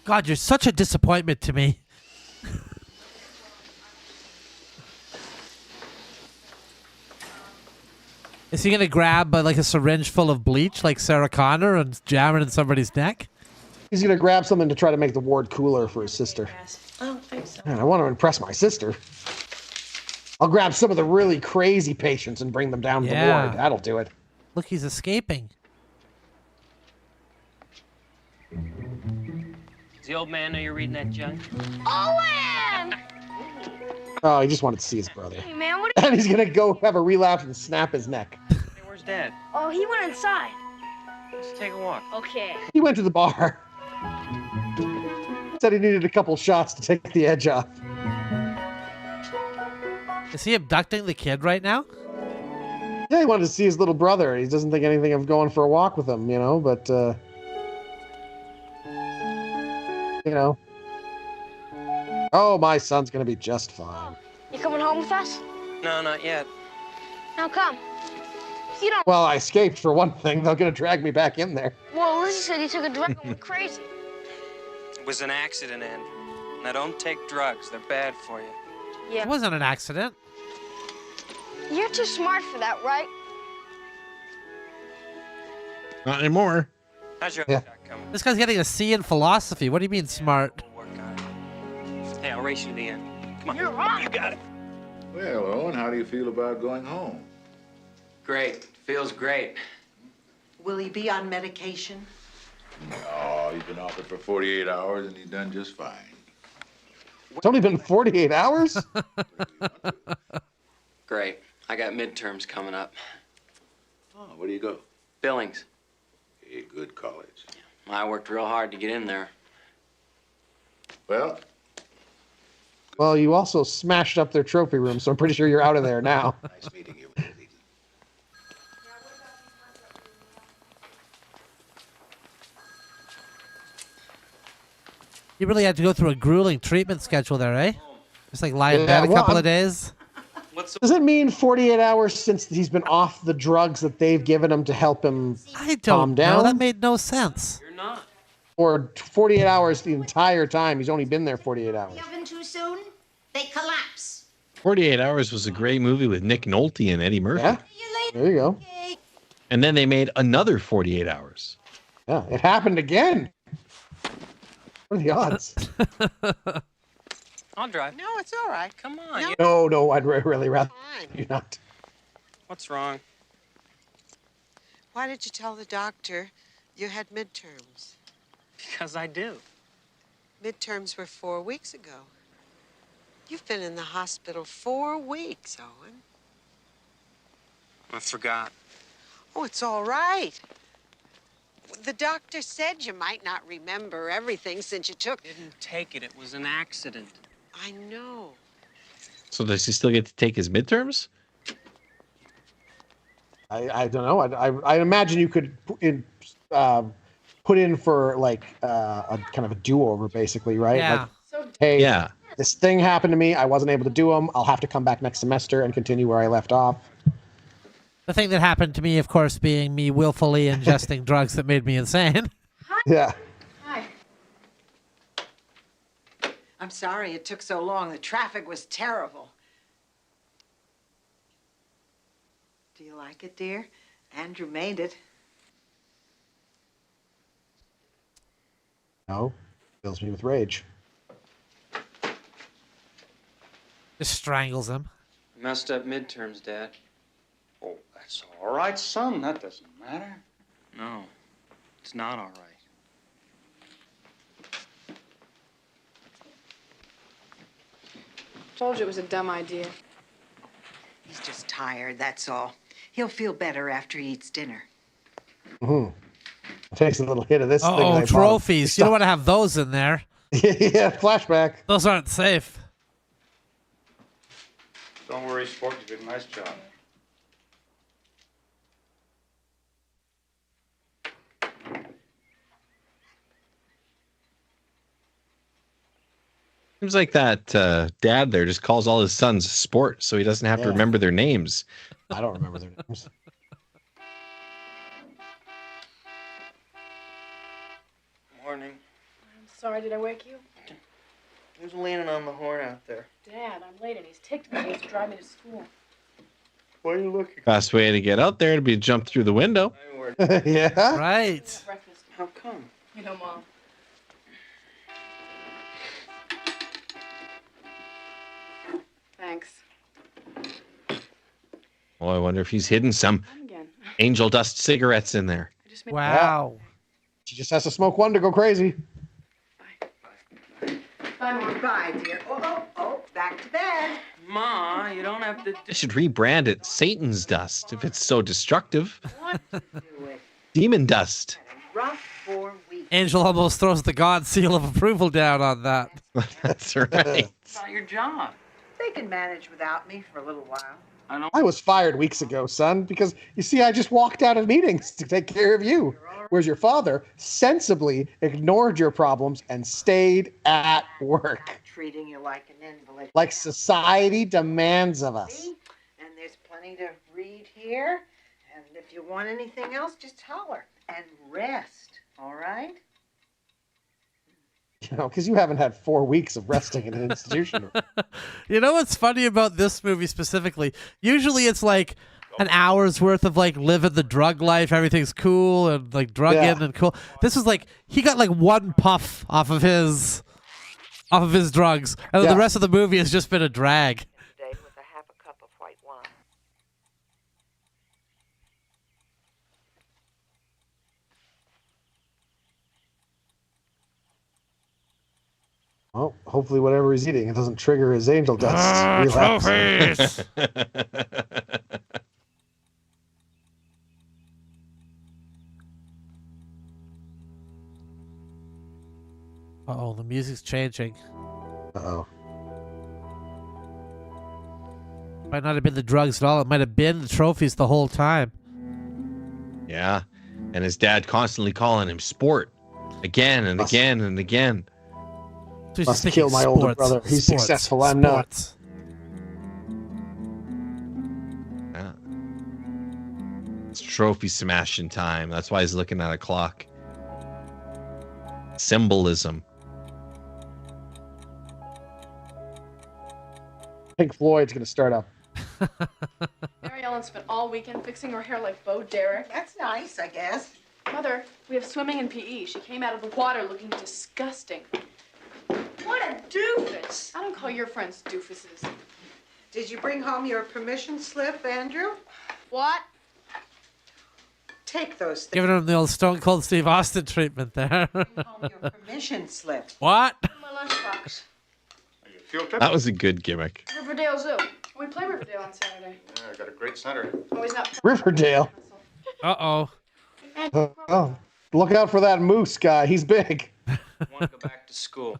God, you're such a disappointment to me. Is he gonna grab like a syringe full of bleach like Sarah Connor and jam it in somebody's neck? He's gonna grab something to try to make the ward cooler for his sister. I don't think so. Man, I want to impress my sister. I'll grab some of the really crazy patients and bring them down to the ward. That'll do it. Look, he's escaping. Does the old man know you're reading that junk? Owen! Oh, he just wanted to see his brother. Hey, man, what And he's gonna go have a relapse and snap his neck. Hey, where's Dad? Oh, he went inside. Let's take a walk. Okay. He went to the bar. Said he needed a couple shots to take the edge off. Is he abducting the kid right now? Yeah, he wanted to see his little brother. He doesn't think anything of going for a walk with him, but Oh, my son's gonna be just fine. You coming home with us? No, not yet. Now come. You don't. Well, I escaped for one thing. They're gonna drag me back in there. Well, Lizzie said you took a drug and went crazy. It was an accident, Andrew. Now don't take drugs. They're bad for you. Yeah. It wasn't an accident. You're too smart for that, right? Not anymore. How's your Yeah. doc coming? This guy's getting a C in philosophy. What do you mean smart? We'll work on it. Hey, I'll race you to the end. Come on. You're wrong. You got it. Well, Owen, how do you feel about going home? Great. Feels great. Will he be on medication? No, he's been off it for 48 hours and he's done just fine. It's only been 48 hours? Great. I got midterms coming up. Oh, where do you go? Billings. A good college. I worked real hard to get in there. Well, Well, you also smashed up their trophy room, so I'm pretty sure you're out of there now. nice meeting you, Lizzie. You really had to go through a grueling treatment schedule there, eh? Just like lie in Yeah, bed a well, couple I'm- of days. What's Does it mean 48 hours since he's been off the drugs that they've given him to help him I calm don't down? know. That made no sense. You're not. Or 48 hours the entire time? He's only been there 48 hours. The oven too soon, they collapse. 48 Hours was a great movie with Nick Nolte and Eddie Murphy. Yeah, there you go. And then they made another 48 Hours. Yeah, it happened again. What are the odds? I'll drive. No, it's all right. Come on. You... No, I'd really rather you not. What's wrong? Why did you tell the doctor you had midterms? Because I do. Midterms were 4 weeks ago. You've been in the hospital 4 weeks, Owen. I forgot. Oh, it's all right. The doctor said you might not remember everything since you took... Didn't take it. It was an accident. I know. So does he still get to take his midterms? I don't know. I imagine you could put in for like a kind of a do-over, basically, right? Yeah. Like, hey, Yeah. this thing happened to me. I wasn't able to do them. I'll have to come back next semester and continue where I left off. The thing that happened to me, of course, being me willfully ingesting drugs that made me insane. Yeah. Hi. I'm sorry it took so long. The traffic was terrible. Do you like it, dear? Andrew made it. No, fills me with rage. Just strangles him. Messed up midterms, Dad. Oh, that's all right, son. That doesn't matter. No, it's not all right. Told you it was a dumb idea. He's just tired, that's all. He'll feel better after he eats dinner. Mm-hmm. Takes a little hit of this thing. Oh, they bought him. trophies. You don't want to have those in there. Yeah, flashback. Those aren't safe. Don't worry, sport. You did a nice job. Seems like that dad there just calls all his sons sport, so he doesn't have to remember their names. I don't remember their names. Morning. I'm sorry, did I wake you? Who's leaning on the horn out there? Dad, I'm late and he's ticked me. He has to drive me to school. Why are you looking? Fast way to get out there to be jump through the window. Yeah. Right. Breakfast. How come? You know, Mom. Thanks. Oh, I wonder if he's hidden some Again. angel dust cigarettes in there. Wow. She just has to smoke one to go crazy. Bye, Mom. Bye, dear. Oh, back to bed. Ma, you don't have to. They should rebrand it Satan's dust if it's so destructive. What to do with Demon dust. rough 4 weeks. Angel almost throws the God seal of approval down on that. That's right. It's not your job. They can manage without me for a little while. I was fired weeks ago, son, because you see, I just walked out of meetings to take care of you. Whereas your father sensibly ignored your problems and stayed at work. Treating you like an invalid. Like society demands of us. See? And there's plenty to read here. And if you want anything else, just holler. And rest, all right? You know, because you haven't had 4 weeks of resting in an institution. You know what's funny about this movie specifically? Usually it's like an hour's worth of like living the drug life. Everything's cool and like drugging and cool. This is like he got like one puff off of his drugs, and the rest of the movie has just been a drag. With a half a cup of white wine. Well, hopefully whatever he's eating, it doesn't trigger his angel dust relapse. Trophies. Uh-oh, the music's changing. Uh-oh. Might not have been the drugs at all. It might have been the trophies the whole time. Yeah. And his dad constantly calling him sport again and again and again. So Must kill my older brother. He's successful. I'm not. Yeah. It's trophy smashing time. That's why he's looking at a clock. Symbolism. Pink Floyd's going to start up. Mary Ellen spent all weekend fixing her hair like Bo Derek. That's nice, I guess. Mother, we have swimming and PE. She came out of the water looking disgusting. What a doofus. I don't call your friends doofuses. Did you bring home your permission slip, Andrew? What? Take those things. Giving him the old Stone Cold Steve Austin treatment there. Bring home your permission slip. What? My lunchbox. Field trip? That was a good gimmick. Riverdale Zoo. We play Riverdale on Saturday. Yeah, I got a great center. Oh, he's not. Riverdale. Uh-oh. Oh, look out for that moose guy. He's big. I want to go back to school.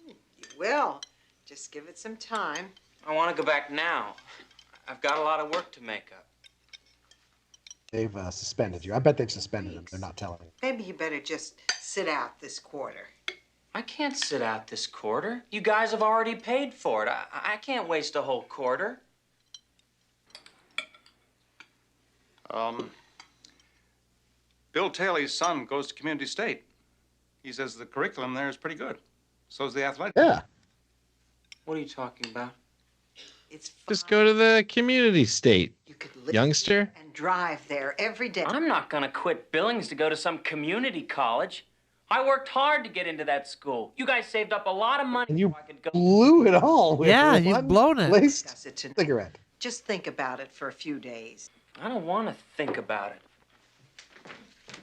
You will. Just give it some time. I want to go back now. I've got a lot of work to make up. They've suspended you. I bet they've suspended him. They're not telling him. Maybe you better just sit out this quarter. I can't sit out this quarter. You guys have already paid for it. I can't waste a whole quarter. Bill Taylor's son goes to community state. He says the curriculum there is pretty good. So's the athletic. Yeah. What are you talking about? It's Just go to the community state, youngster. and drive there every day. I'm not gonna quit Billings to go to some community college. I worked hard to get into that school. You guys saved up a lot of money And you so I could go. blew it all. With Yeah, you've one blown it. laced Discuss it tonight. cigarette. Just think about it for a few days. I don't want to think about it.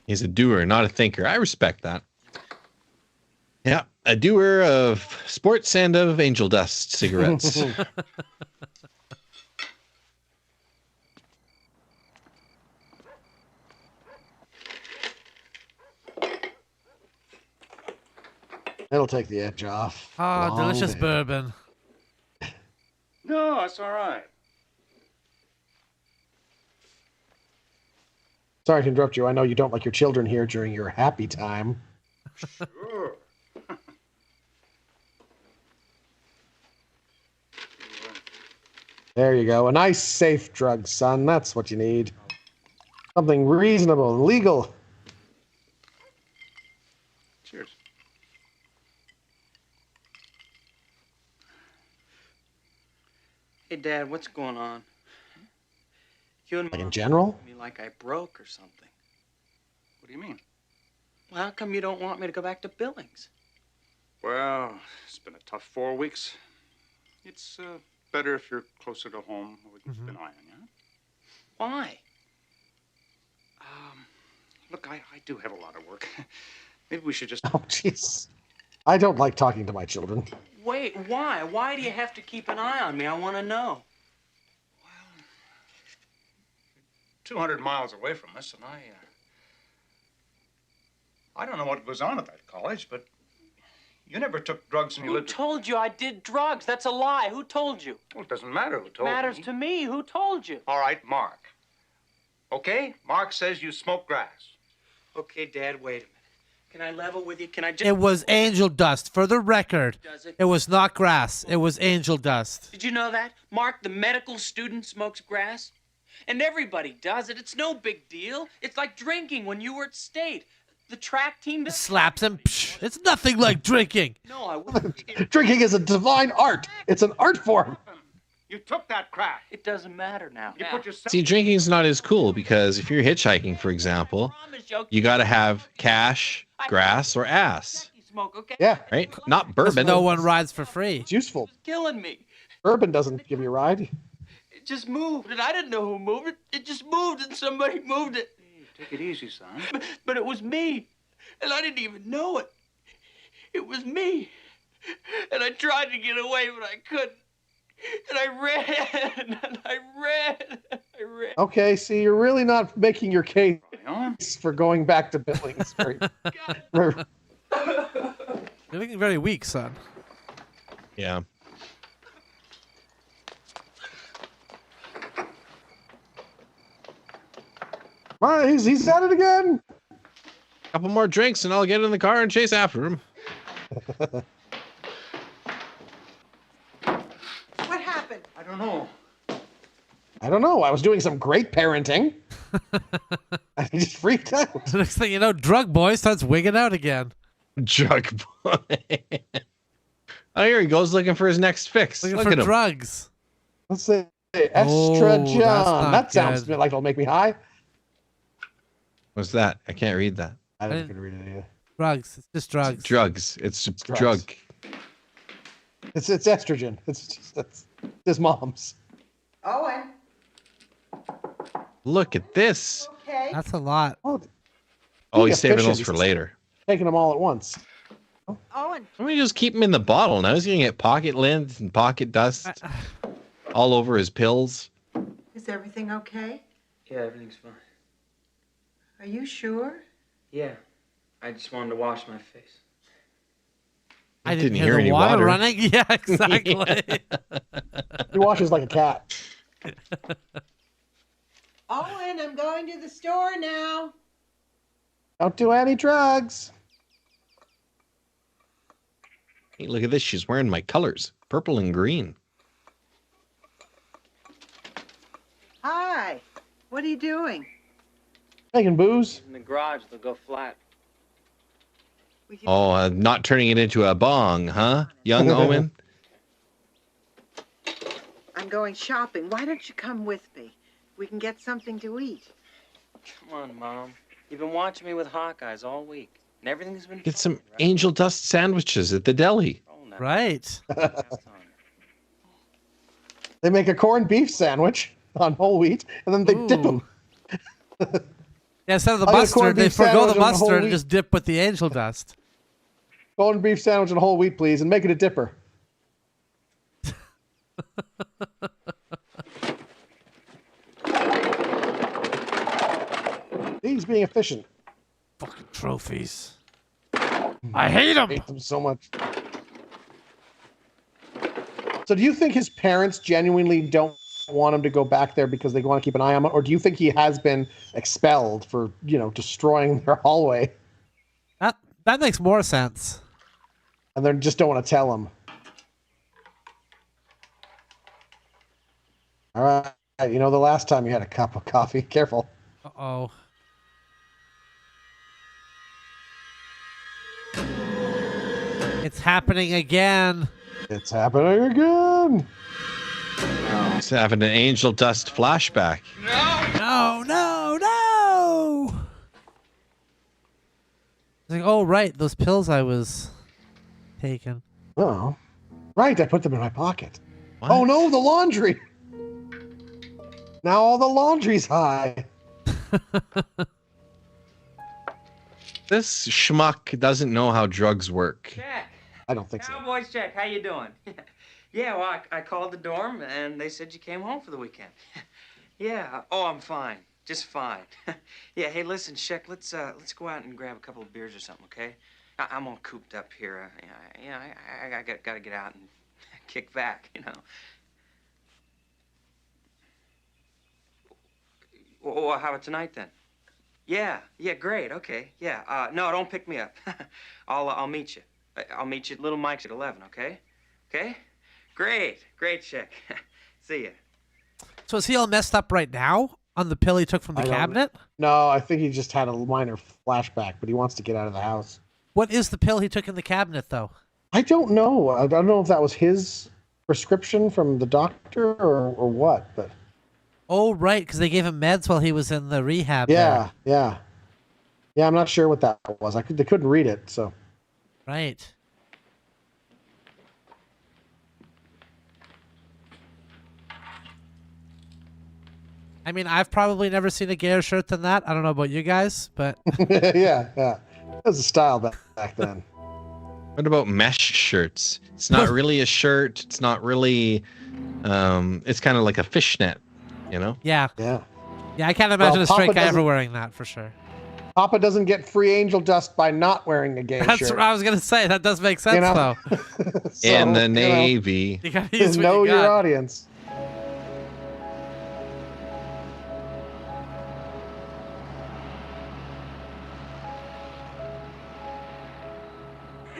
He's a doer, not a thinker. I respect that. Yeah, a doer of sports and of angel dust cigarettes. It'll take the edge off. Oh, Long delicious day. bourbon. No, that's all right. Sorry to interrupt you. I know you don't like your children here during your happy time. Sure. There you go. A nice, safe drug, son. That's what you need. Something reasonable, legal. Cheers. Hey, Dad, what's going on? You and Like in Mom general? look at me like I broke or something. What do you mean? Well, how come you don't want me to go back to Billings? Well, it's been a tough 4 weeks. It's better if you're closer to home. We can keep an eye on you. Why? Look, I do have a lot of work. Maybe we should just... Oh, jeez. I don't like talking to my children. Wait, why? Why do you have to keep an eye on me? I want to know. 200 miles away from us, and I don't know what goes on at that college, but you never took drugs and you Who lived... told you I did drugs? That's a lie. Who told you? Well, it doesn't matter who told Matters me. to me. Who told you? All right, Mark. Okay? Mark says you smoke grass. Okay, Dad, wait a minute. Can I level with you? Can I just... It was angel dust. For the record, Does it? it was not grass. It was angel dust. Did you know that? Mark, the medical student smokes grass. And everybody does it. It's no big deal. It's like drinking when you were at state. The track team does... Slaps him. Psh, it's nothing like drinking. No, I wouldn't. Drinking is a divine art. It's an art form. You took that crack. It doesn't matter now. You put yourself... See, drinking's not as cool because if you're hitchhiking, for example, you got to have cash, grass, or ass. Smoke, okay? Yeah. Right? Not bourbon. No one rides for free. It's useful. Killing me. Bourbon doesn't give you a ride. It just moved, and I didn't know who moved it. It just moved, and somebody moved it. Take it easy, son. But it was me, and I didn't even know it. It was me. And I tried to get away, but I couldn't. And I ran, and I ran, and I ran. Okay, see, you're really not making your case for going back to Billings. You're looking very weak, son. Yeah. He's at it again. Couple more drinks and I'll get in the car and chase after him. What happened? I don't know. I don't know. I was doing some great parenting. I just freaked out. Next thing you know, drug boy starts wigging out again. Drug boy. Oh, here he goes looking for his next fix. Looking Look for at him. drugs. Let's say Extra Oh, John. that's not That sounds good. like it'll make me high. What's that? I can't read that. I didn't read it either. Drugs. It's just drugs. Drugs. It's drugs. drug. It's estrogen. It's his mom's. Owen. Look at this. Okay. That's a lot. Oh, Being he's saving efficient, those for he's later. Taking them all at once. Owen. Why don't we just keep him in the bottle? Now he's going to get pocket lint and pocket dust all over his pills. Is everything okay? Yeah, everything's fine. Are you sure? Yeah. I just wanted to wash my face. I Didn't didn't hear hear the any water water. running. Yeah, exactly. He washes like a cat. Owen, I'm going to the store now. Don't do any drugs. Hey, look at this. She's wearing my colors. Purple and green. Hi. What are you doing? Taking booze. In the garage, they'll go flat. Oh, not turning it into a bong, huh? Young Owen? I'm going shopping. Why don't you come with me? We can get something to eat. Come on, Mom. You've been watching me with Hawkeyes all week, and everything's been Get some angel dust sandwiches at the deli. Right. They make a corned beef sandwich on whole wheat, and then they dip them. Yeah, instead of the I'll get a mustard, corned they beef forgo sandwich the on whole mustard and wheat. just dip with the angel dust. Corned beef sandwich and whole wheat, please, and make it a dipper. He's being efficient. Fucking trophies. I hate them. I hate them so much. So do you think his parents genuinely don't want him to go back there because they want to keep an eye on him? Or do you think he has been expelled for, destroying their hallway? That makes more sense. And they just don't want to tell him. All right. You know, the last time you had a cup of coffee. Careful. Uh-oh. It's happening again. It's happening again. It's having an angel dust flashback. No, no, no! It's like, oh, right, those pills I was taking. Oh, right, I put them in my pocket. What? Oh no, the laundry. Now all the laundry's high. This schmuck doesn't know how drugs work. Jack. I don't think so. Cowboys, Jack, how you doing? Yeah, well, I called the dorm, and they said you came home for the weekend. Yeah, oh, I'm fine. Just fine. Yeah, hey, listen, Sheck, let's go out and grab a couple of beers or something, okay? I'm all cooped up here. I gotta get out and kick back, you know. Well, how about tonight, then? Yeah, great, okay, yeah. No, don't pick me up. I'll meet you. I'll meet you at Little Mike's at 11, okay? Okay? Great, Sheck. See ya. So is he all messed up right now on the pill he took from the cabinet? No, I think he just had a minor flashback, but he wants to get out of the house. What is the pill he took in the cabinet, though? I don't know. I don't know if that was his prescription from the doctor or what, but... Oh, right, because they gave him meds while he was in the rehab. Yeah. Yeah, I'm not sure what that was. They couldn't read it, so... Right. I mean, I've probably never seen a gayer shirt than that. I don't know about you guys, but... yeah. That was a style back then. What about mesh shirts? It's not really a shirt. It's not really... it's kind of like a fishnet, you know? Yeah. Yeah, I can't imagine a straight Papa guy ever doesn't- wearing that, for sure. Papa doesn't get free angel dust by not wearing a gay That's shirt. what I was going to say. That does make sense, know? though. So, In the you know, Navy. You gotta use what know you your got. audience.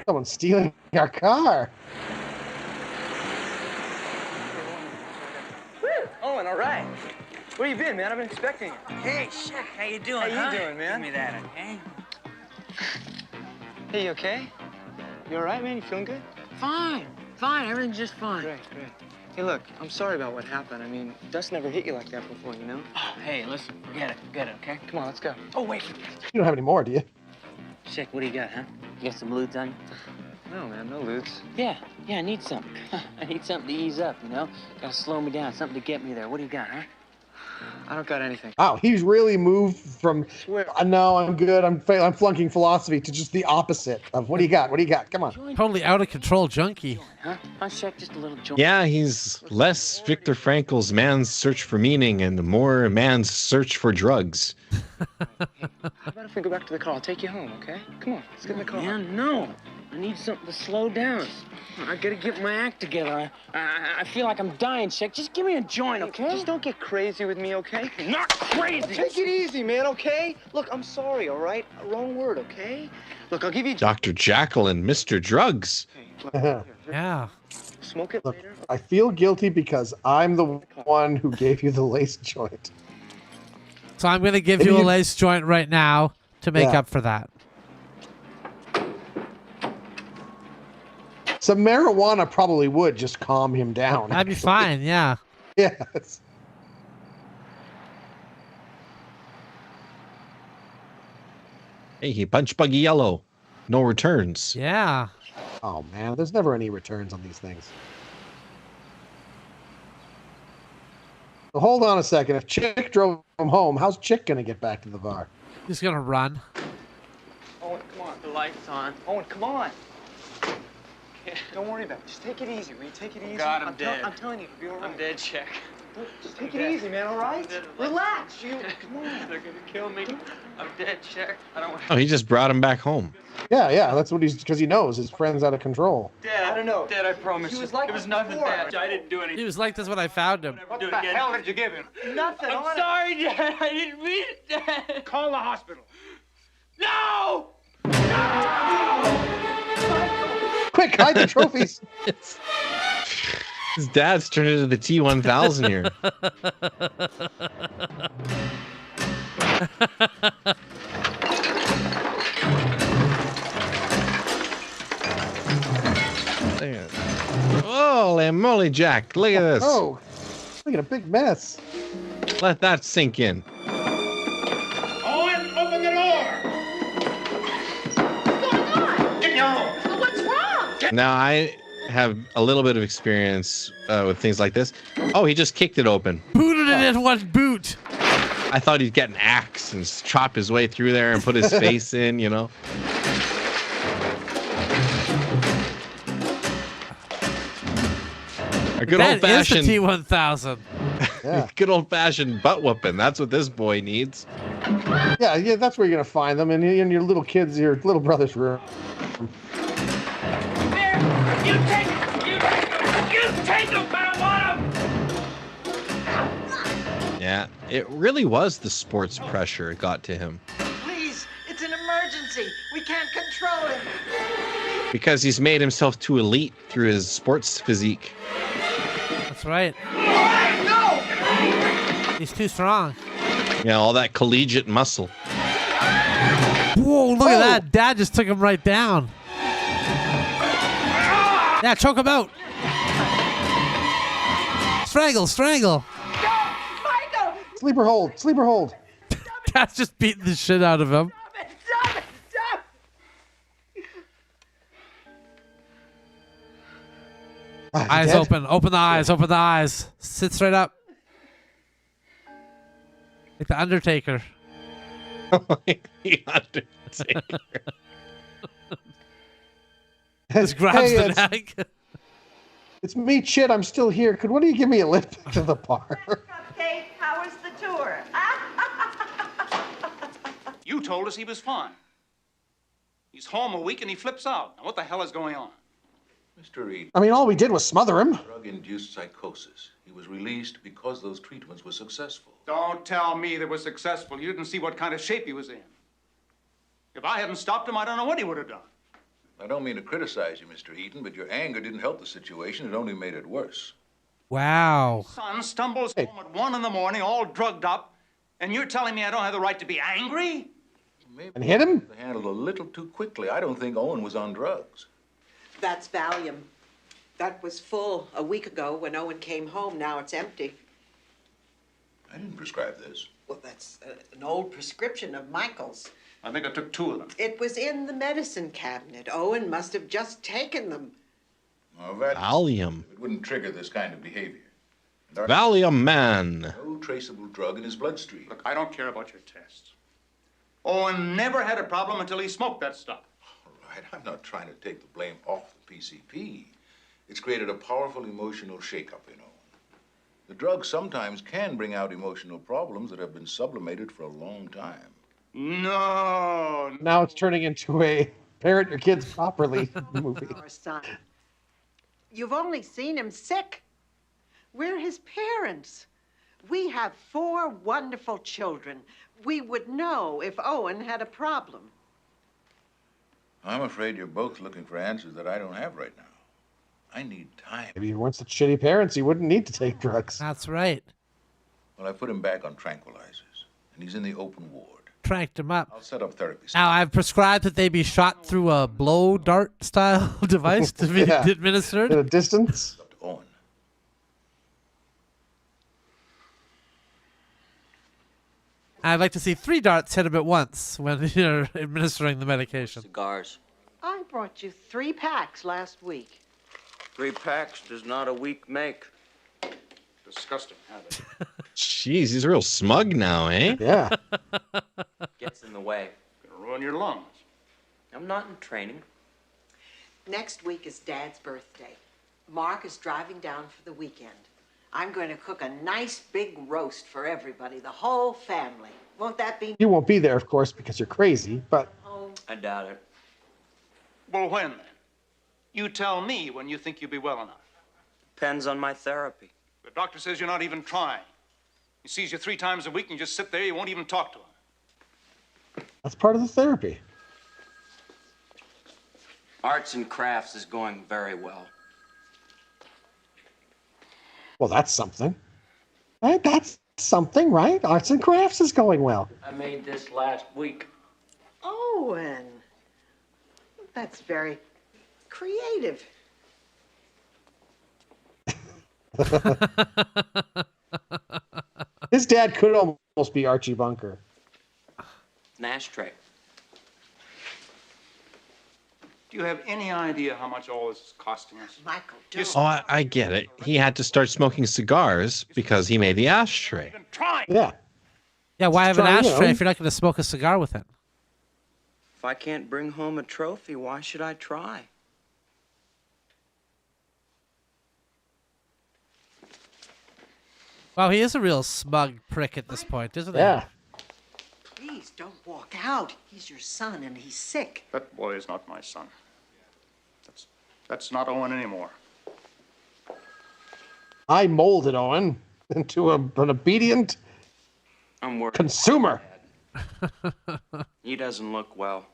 Someone's stealing our car. Owen, all right. Where you been, man? I've been expecting you. Hey, Sheck, how you doing, How you huh? doing, man? Give me that, okay? Hey, you okay? You all right, man? You feeling good? Fine. Everything's just fine. Great. Hey, look, I'm sorry about what happened. I mean, dust never hit you like that before, you know? Oh, hey, listen, forget it, okay? Come on, let's go. Oh, wait. You don't have any more, do you? Sheck, what do you got, huh? You got some lewds on you? No, man, no lewds. Yeah, I need something. I need something to ease up, you know? Gotta slow me down, something to get me there. What do you got, huh? I don't got anything. Wow, he's really moved from no, I'm good. I'm flunking philosophy to just the opposite of what do you got? Come on. Totally out of control junkie. Huh? I'll check just a little joint. Yeah, he's less Viktor Frankl's man's search for meaning and more man's search for drugs. How about if we go back to the car? I'll take you home, okay? Come on, let's get in the car. Man, no. I need something to slow down. I gotta get my act together. I feel like I'm dying, Sheck. Just give me a joint, okay? Just don't get crazy with me, okay? Not crazy! Take it easy, man, okay? Look, I'm sorry, all right? Wrong word, okay? Look, I'll give you... Dr. Jekyll and Mr. Drugs. Yeah. Smoke it later. I feel guilty because I'm the one who gave you the lace joint. So I'm going to give you a lace joint right now to make up for that. Some marijuana probably would just calm him down. That'd be fine, yeah. Yes. Hey, he punched Buggy Yellow. No returns. Yeah. Oh, man, there's never any returns on these things. So hold on a second. If Chick drove him home, how's Chick going to get back to the bar? He's going to run. Owen, come on. The light's on. Owen, come on. Don't worry about it. Just take it easy, will you? Take it easy. God, I'm dead. I'm telling you, you'll be all right. I'm dead, Sheck. Just take it easy, man, all right? Relax. Come on. They're gonna kill me. I'm dead, Sheck. I don't want Oh, he just brought him back home. Yeah, that's what because he knows his friend's out of control. Dad, I don't know. Dad, I promise. He was like it was this nothing before. bad. I didn't do anything. He was like this when I found him. What the hell did you give him? Nothing. I'm sorry, Dad. I didn't mean it, Dad. Call the hospital. No! Quick, hide the trophies. His dad's turned into the T-1000 here. Holy moly, Jack. Look at this. Oh, look at a big mess. Let that sink in. Owen, open the door! What's going on? Get in your room. What's wrong? Now, I have a little bit of experience with things like this. Oh, he just kicked it open. Booted it in one boot. I thought he'd get an axe and chop his way through there and put his face in, you know. A good That is the old-fashioned T-1000. Yeah. good old-fashioned butt whooping. That's what this boy needs. Yeah, that's where you're gonna find them in your little kids, your little brother's room. There, you take him, I want him! Yeah, it really was the sports pressure it got to him. Please, it's an emergency. We can't control him. Because he's made himself too elite through his sports physique. That's right. Hey, no! He's too strong. Yeah, all that collegiate muscle. Whoa, look at that. Dad just took him right down. Yeah, choke him out. Strangle. Michael! Sleeper hold. Dad's just beating the shit out of him. Stop it! Eyes dead? open. Open the eyes. Sit straight up. Like the Undertaker. Like the Undertaker. Just grabs Hey, the neck. It's me, Chit. I'm still here. Could one of you give me a lift to the bar? Cupcake, how was the tour? You told us he was fine. He's home a week and he flips out. Now, what the hell is going on? Mr. Reed. I mean, all we did was smother him. Drug-induced psychosis. He was released because those treatments were successful. Don't tell me they were successful. You didn't see what kind of shape he was in. If I hadn't stopped him, I don't know what he would have done. I don't mean to criticize you, Mr. Heaton, but your anger didn't help the situation. It only made it worse. Wow. Son stumbles home at 1 in the morning, all drugged up, and you're telling me I don't have the right to be angry? Maybe And hit him? they handled a little too quickly. I don't think Owen was on drugs. That's Valium. That was full a week ago when Owen came home. Now it's empty. I didn't prescribe this. Well, that's an old prescription of Michael's. I think I took 2 of them. It was in the medicine cabinet. Owen must have just taken them. Well, that Valium. it wouldn't trigger this kind of behavior. Valium man. No traceable drug in his bloodstream. Look, I don't care about your tests. Owen never had a problem until he smoked that stuff. All right, I'm not trying to take the blame off the PCP. It's created a powerful emotional shakeup in Owen. The drug sometimes can bring out emotional problems that have been sublimated for a long time. No. Now it's turning into a parent your kids properly movie. Our son. You've only seen him sick. We're his parents. We have 4 wonderful children. We would know if Owen had a problem. I'm afraid you're both looking for answers that I don't have right now. I need time. Maybe he weren't such shitty parents. He wouldn't need to take drugs. That's right. Well, I put him back on tranquilizers, and he's in the open ward. Tranked him up. I'll set up therapy. Now, I've prescribed that they be shot through a blow dart style device to be Yeah. administered. At a distance. Up to Owen. I'd like to see 3 darts hit him at once when you're administering the medication. Cigars. I brought you 3 packs last week. 3 packs does not a week make. Disgusting habit. Jeez, he's real smug now, eh? Yeah. Gets in the way. Gonna ruin your lungs. I'm not in training. Next week is Dad's birthday. Mark is driving down for the weekend. I'm going to cook a nice big roast for everybody, the whole family. Won't that be? You won't be there, of course, because you're crazy, but I doubt it. Well, when then? You tell me when you think you'll be well enough. Depends on my therapy. The doctor says you're not even trying. He sees you 3 times a week and you just sit there, you won't even talk to him. that's part of the therapy. Arts and crafts is going very well. Well, that's something. Right? That's something, right? Arts and crafts is going well. I made this last week. Owen, that's very creative. His dad could almost be Archie Bunker. An ashtray. Do you have any idea how much all this is costing us? Michael, Oh, I get it. He had to start smoking cigars because he made the ashtray. Yeah. Yeah, why have an Try, you ashtray know. if you're not going to smoke a cigar with it? If I can't bring home a trophy, why should I try? Wow, he is a real smug prick at this point, isn't he? Yeah. please don't walk out. He's your son and he's sick. That boy is not my son. That's not Owen anymore. I molded Owen into an obedient I'm worried. consumer. He doesn't look well.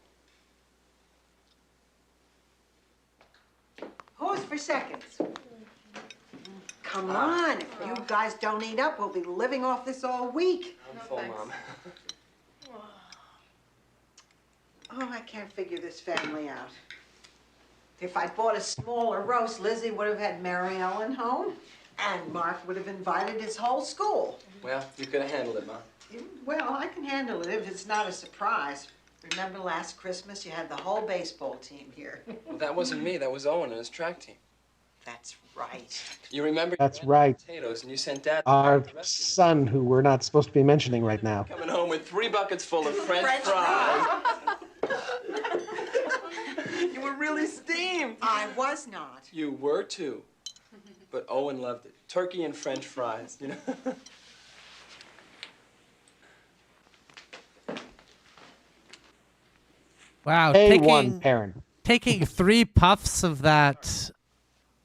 Pause for seconds. Come on, if you guys don't eat up, we'll be living off this all week. I'm full, Mom. Oh, I can't figure this family out. If I bought a smaller roast, Lizzie would have had Mary Ellen home, and Mark would have invited his whole school. Well, you could have handled it, Mom. Well, I can handle it if it's not a surprise. Remember last Christmas, you had the whole baseball team here. Well, that wasn't me. That was Owen and his track team. That's right. You remember? That's you went right. to Potatoes, and you sent Dad. Our son, who we're not supposed to be mentioning right now. Coming home with 3 buckets full of French fries. You were really steamed. I was not. You were too. But Owen loved it. Turkey and French fries, you know? Wow, A1 parent. taking 3 puffs of that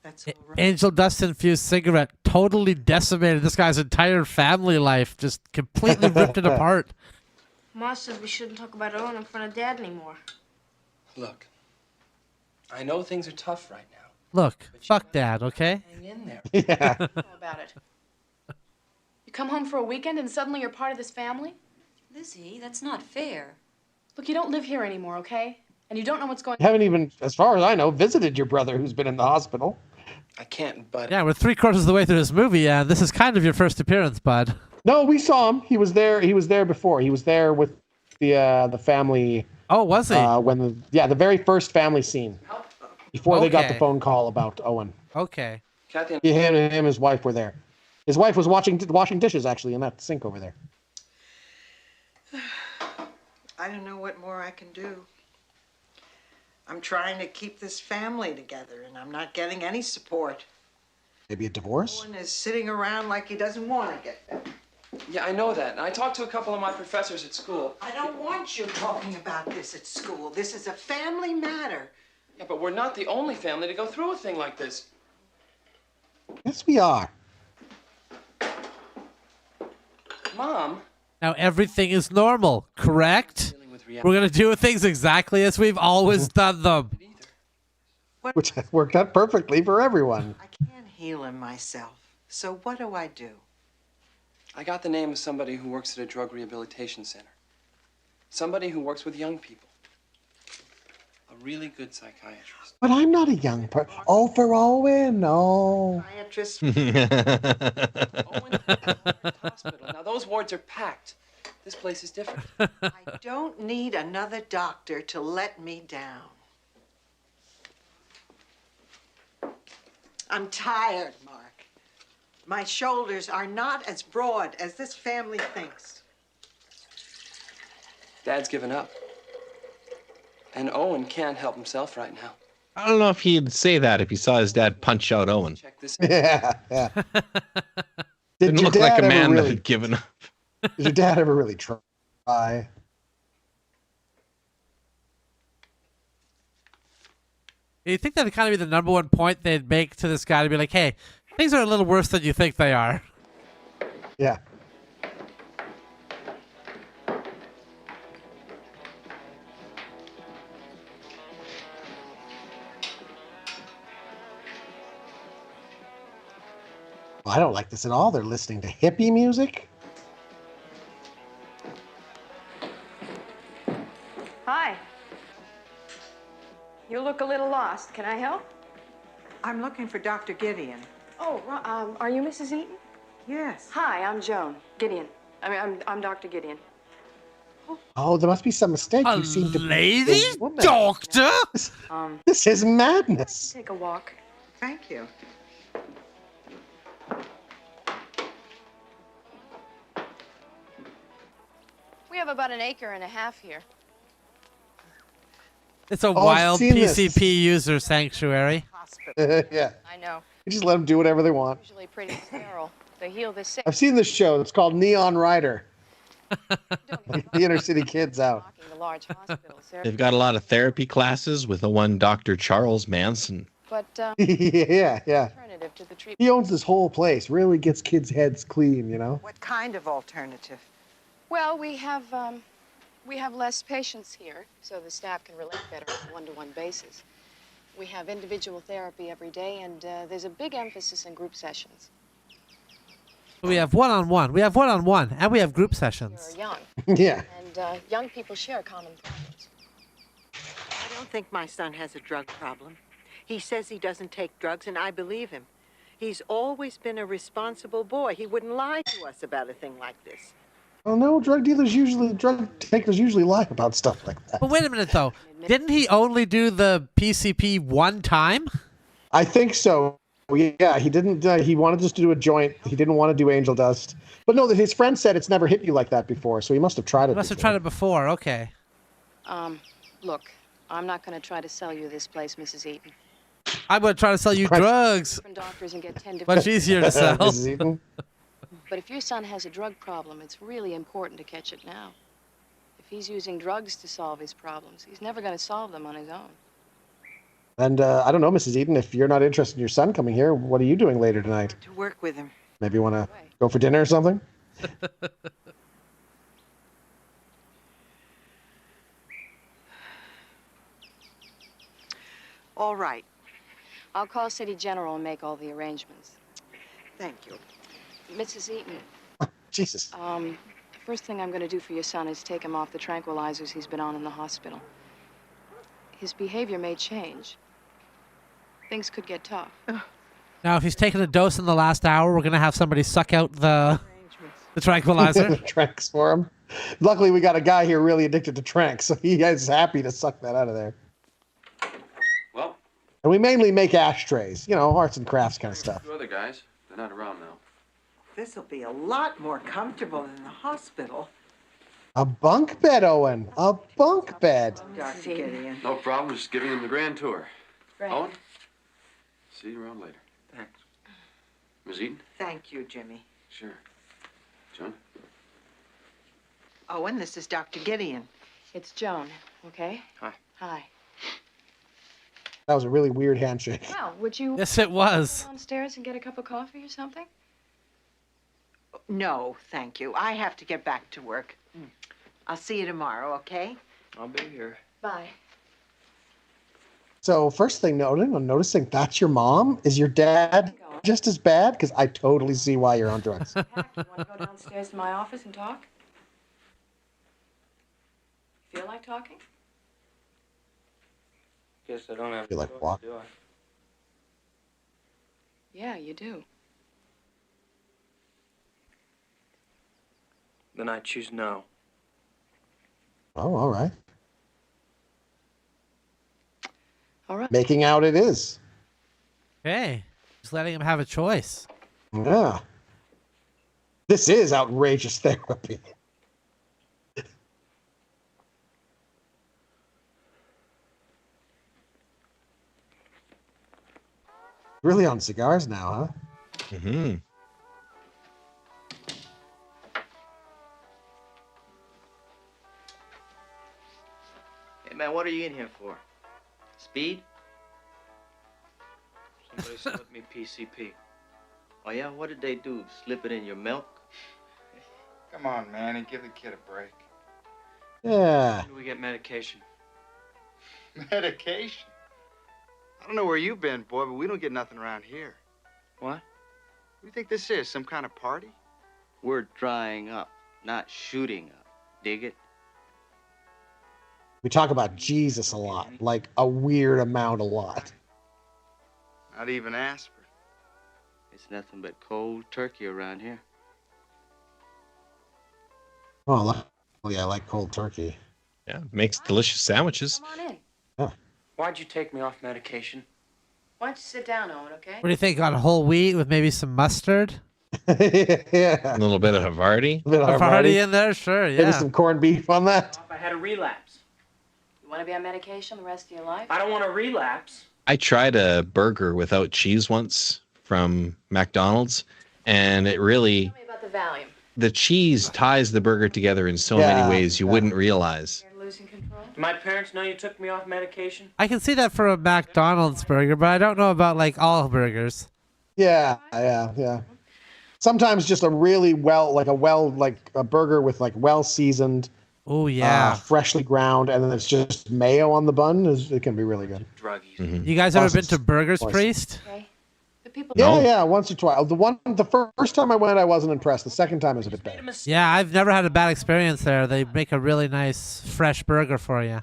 That's all right. angel dust infused cigarette totally decimated this guy's entire family life, just completely ripped it apart. Ma says we shouldn't talk about Owen in front of Dad anymore. Look, I know things are tough right now. Look, fuck Dad, okay? Hang in there. Yeah. How about it? You come home for a weekend and suddenly you're part of this family? Lizzie, that's not fair. Look, you don't live here anymore, okay? And you don't know what's going You haven't even, as far as I know, visited your brother who's been in the hospital. I can't, but... Yeah, we're 3/4 of the way through this movie, and this is kind of your first appearance, bud. No, we saw him. He was there. He was there before. He was there with the family. Oh, was he? When the very first family scene, before they got the Okay. phone call about Owen. Okay. Kathy and... Him and his wife were there. His wife was washing dishes actually in that sink over there. I don't know what more I can do. I'm trying to keep this family together, and I'm not getting any support. Maybe a divorce? Owen is sitting around like he doesn't want to get them. Yeah, I know that. And I talked to a couple of my professors at school. I don't want you talking about this at school. This is a family matter. Yeah, but we're not the only family to go through a thing like this. Yes, we are. Mom? Now everything is normal, correct? We're gonna do things exactly as we've always done them. Which has worked out perfectly for everyone. I can't heal him myself. So what do I do? I got the name of somebody who works at a drug rehabilitation center. Somebody who works with young people. A really good psychiatrist. But I'm not a young person. Oh, for Owen, no. Psychiatrist. Hospital. Now, those wards are packed. This place is different. I don't need another doctor to let me down. I'm tired, Mark. My shoulders are not as broad as this family thinks. Dad's given up. And Owen can't help himself right now. I don't know if he'd say that if he saw his dad punch out Owen. Check this out. Yeah. Didn't your look like a dad ever man that really- had given up. Did your dad ever really try? You think that'd kind of be the number one point they'd make to this guy to be like, hey, things are a little worse than you think they are. Yeah. I don't like this at all. They're listening to hippie music. Hi. You look a little lost. Can I help? I'm looking for Dr. Gideon. Oh, are you Mrs. Eaton? Yes. Hi, I'm Joan Gideon. I'm Dr. Gideon. Oh, there must be some mistake. You seem to be lady a woman. doctor? This is madness. Take a walk. Thank you. We have about 1.5 acres here. It's a I've wild seen this. PCP user sanctuary. Yeah. I know. You just let them do whatever they want. Usually pretty sterile. They heal the sick. I've seen this show. It's called Neon Rider. The inner city kids out. The large hospitals. They've got a lot of therapy classes with the one Dr. Charles Manson. But Yeah. alternative to the treatment. He owns this whole place. Really gets kids' heads clean, you know? What kind of alternative? Well, we have less patients here, so the staff can relate better on a one-to-one basis. We have individual therapy every day, and there's a big emphasis in group sessions. We have one-on-one. We have one-on-one, and we have group sessions. You're young. Yeah. And young people share common problems. I don't think my son has a drug problem. He says he doesn't take drugs, and I believe him. He's always been a responsible boy. He wouldn't lie to us about a thing like this. Well, no, drug takers usually lie about stuff like that. But wait a minute, though. Didn't he only do the PCP one time? I think so. Yeah, he didn't. He wanted just to do a joint. He didn't want to do angel dust. But no, his friend said it's never hit you like that before, so he must have tried it. He must have tried it before. Okay. Look, I'm not going to try to sell you this place, Mrs. Eaton. I'm going to try to sell you drugs. Different doctors and get 10 different. Much easier to sell. Mrs. Eaton. But if your son has a drug problem, it's really important to catch it now. If he's using drugs to solve his problems, he's never going to solve them on his own. And I don't know, Mrs. Eaton, if you're not interested in your son coming here, what are you doing later tonight? To work with him. Maybe you want to go for dinner or something? All right. I'll call City General and make all the arrangements. Thank you. Mrs. Eaton. Jesus. First thing I'm going to do for your son is take him off the tranquilizers he's been on in the hospital. His behavior may change. Things could get tough. Now, if he's taken a dose in the last hour, we're going to have somebody suck out the tranquilizer. Tranks for him. Luckily, we got a guy here really addicted to tranks, so he is happy to suck that out of there. Well, And we mainly make ashtrays, you know, arts and crafts kind of stuff. two other guys. They're not around now. This'll be a lot more comfortable than the hospital. A bunk bed, Owen. A bunk bed. Dr. Gideon. No problem. Just giving them the grand tour. Right. Owen, see you around later. Thanks. Ms. Eaton? Thank you, Jimmy. Sure. John? Owen, this is Dr. Gideon. It's Joan, okay? Hi. Hi. That was a really weird handshake. Well, would you Yes, it was. go downstairs and get a cup of coffee or something? No, thank you. I have to get back to work. I'll see you tomorrow, okay? I'll be here. Bye. So first thing noticing that's your mom? Is your dad just as bad? Because I totally see why you're on drugs. You want to go downstairs to my office and talk? Feel like talking? Guess I don't have Feel like choice, what? do I? Yeah, you do. Then I choose no. Oh, all right. All right. Making out it is. Hey, just letting him have a choice. Yeah. This is outrageous therapy. Really on cigars now, huh? Mm-hmm. Hey, man, what are you in here for? Speed? Somebody slipped me PCP. Oh, yeah? What did they do? Slip it in your milk? Come on, man, and give the kid a break. Yeah. When do we get medication? Medication? I don't know where you've been, boy, but we don't get nothing around here. What? We think this is? Some kind of party? We're drying up, not shooting up. Dig it? We talk about Jesus a lot, like a weird amount, a lot. Not even aspirin. It's nothing but cold turkey around here. Oh, yeah, I like cold turkey. Yeah, makes delicious sandwiches. Come on in. Why'd you take me off medication? Why don't you sit down, Owen, okay? What do you think? On whole wheat with maybe some mustard? Yeah. A little bit of Havarti. A bit of Havarti in there? Sure, Maybe yeah. some corned beef on that. If I had a relapse. You want to be on medication the rest of your life? I don't want to relapse. I tried a burger without cheese once from McDonald's, and it really, Tell me about the Valium. the cheese ties the burger together in so many ways you wouldn't realize. You're losing control? Do my parents know you took me off medication? I can see that for a McDonald's burger, but I don't know about like all burgers. Yeah. Sometimes just a really a burger with like well seasoned. Oh yeah. Freshly ground, and then it's just mayo on the bun. It can be really good. Druggies. Mm-hmm. You guys ever been to Burgers Twice. Priest? Okay. The people. Yeah, once or twice. The first time I went, I wasn't impressed. The second time was a bit better. Yeah, I've never had a bad experience there. They make a really nice fresh burger for you.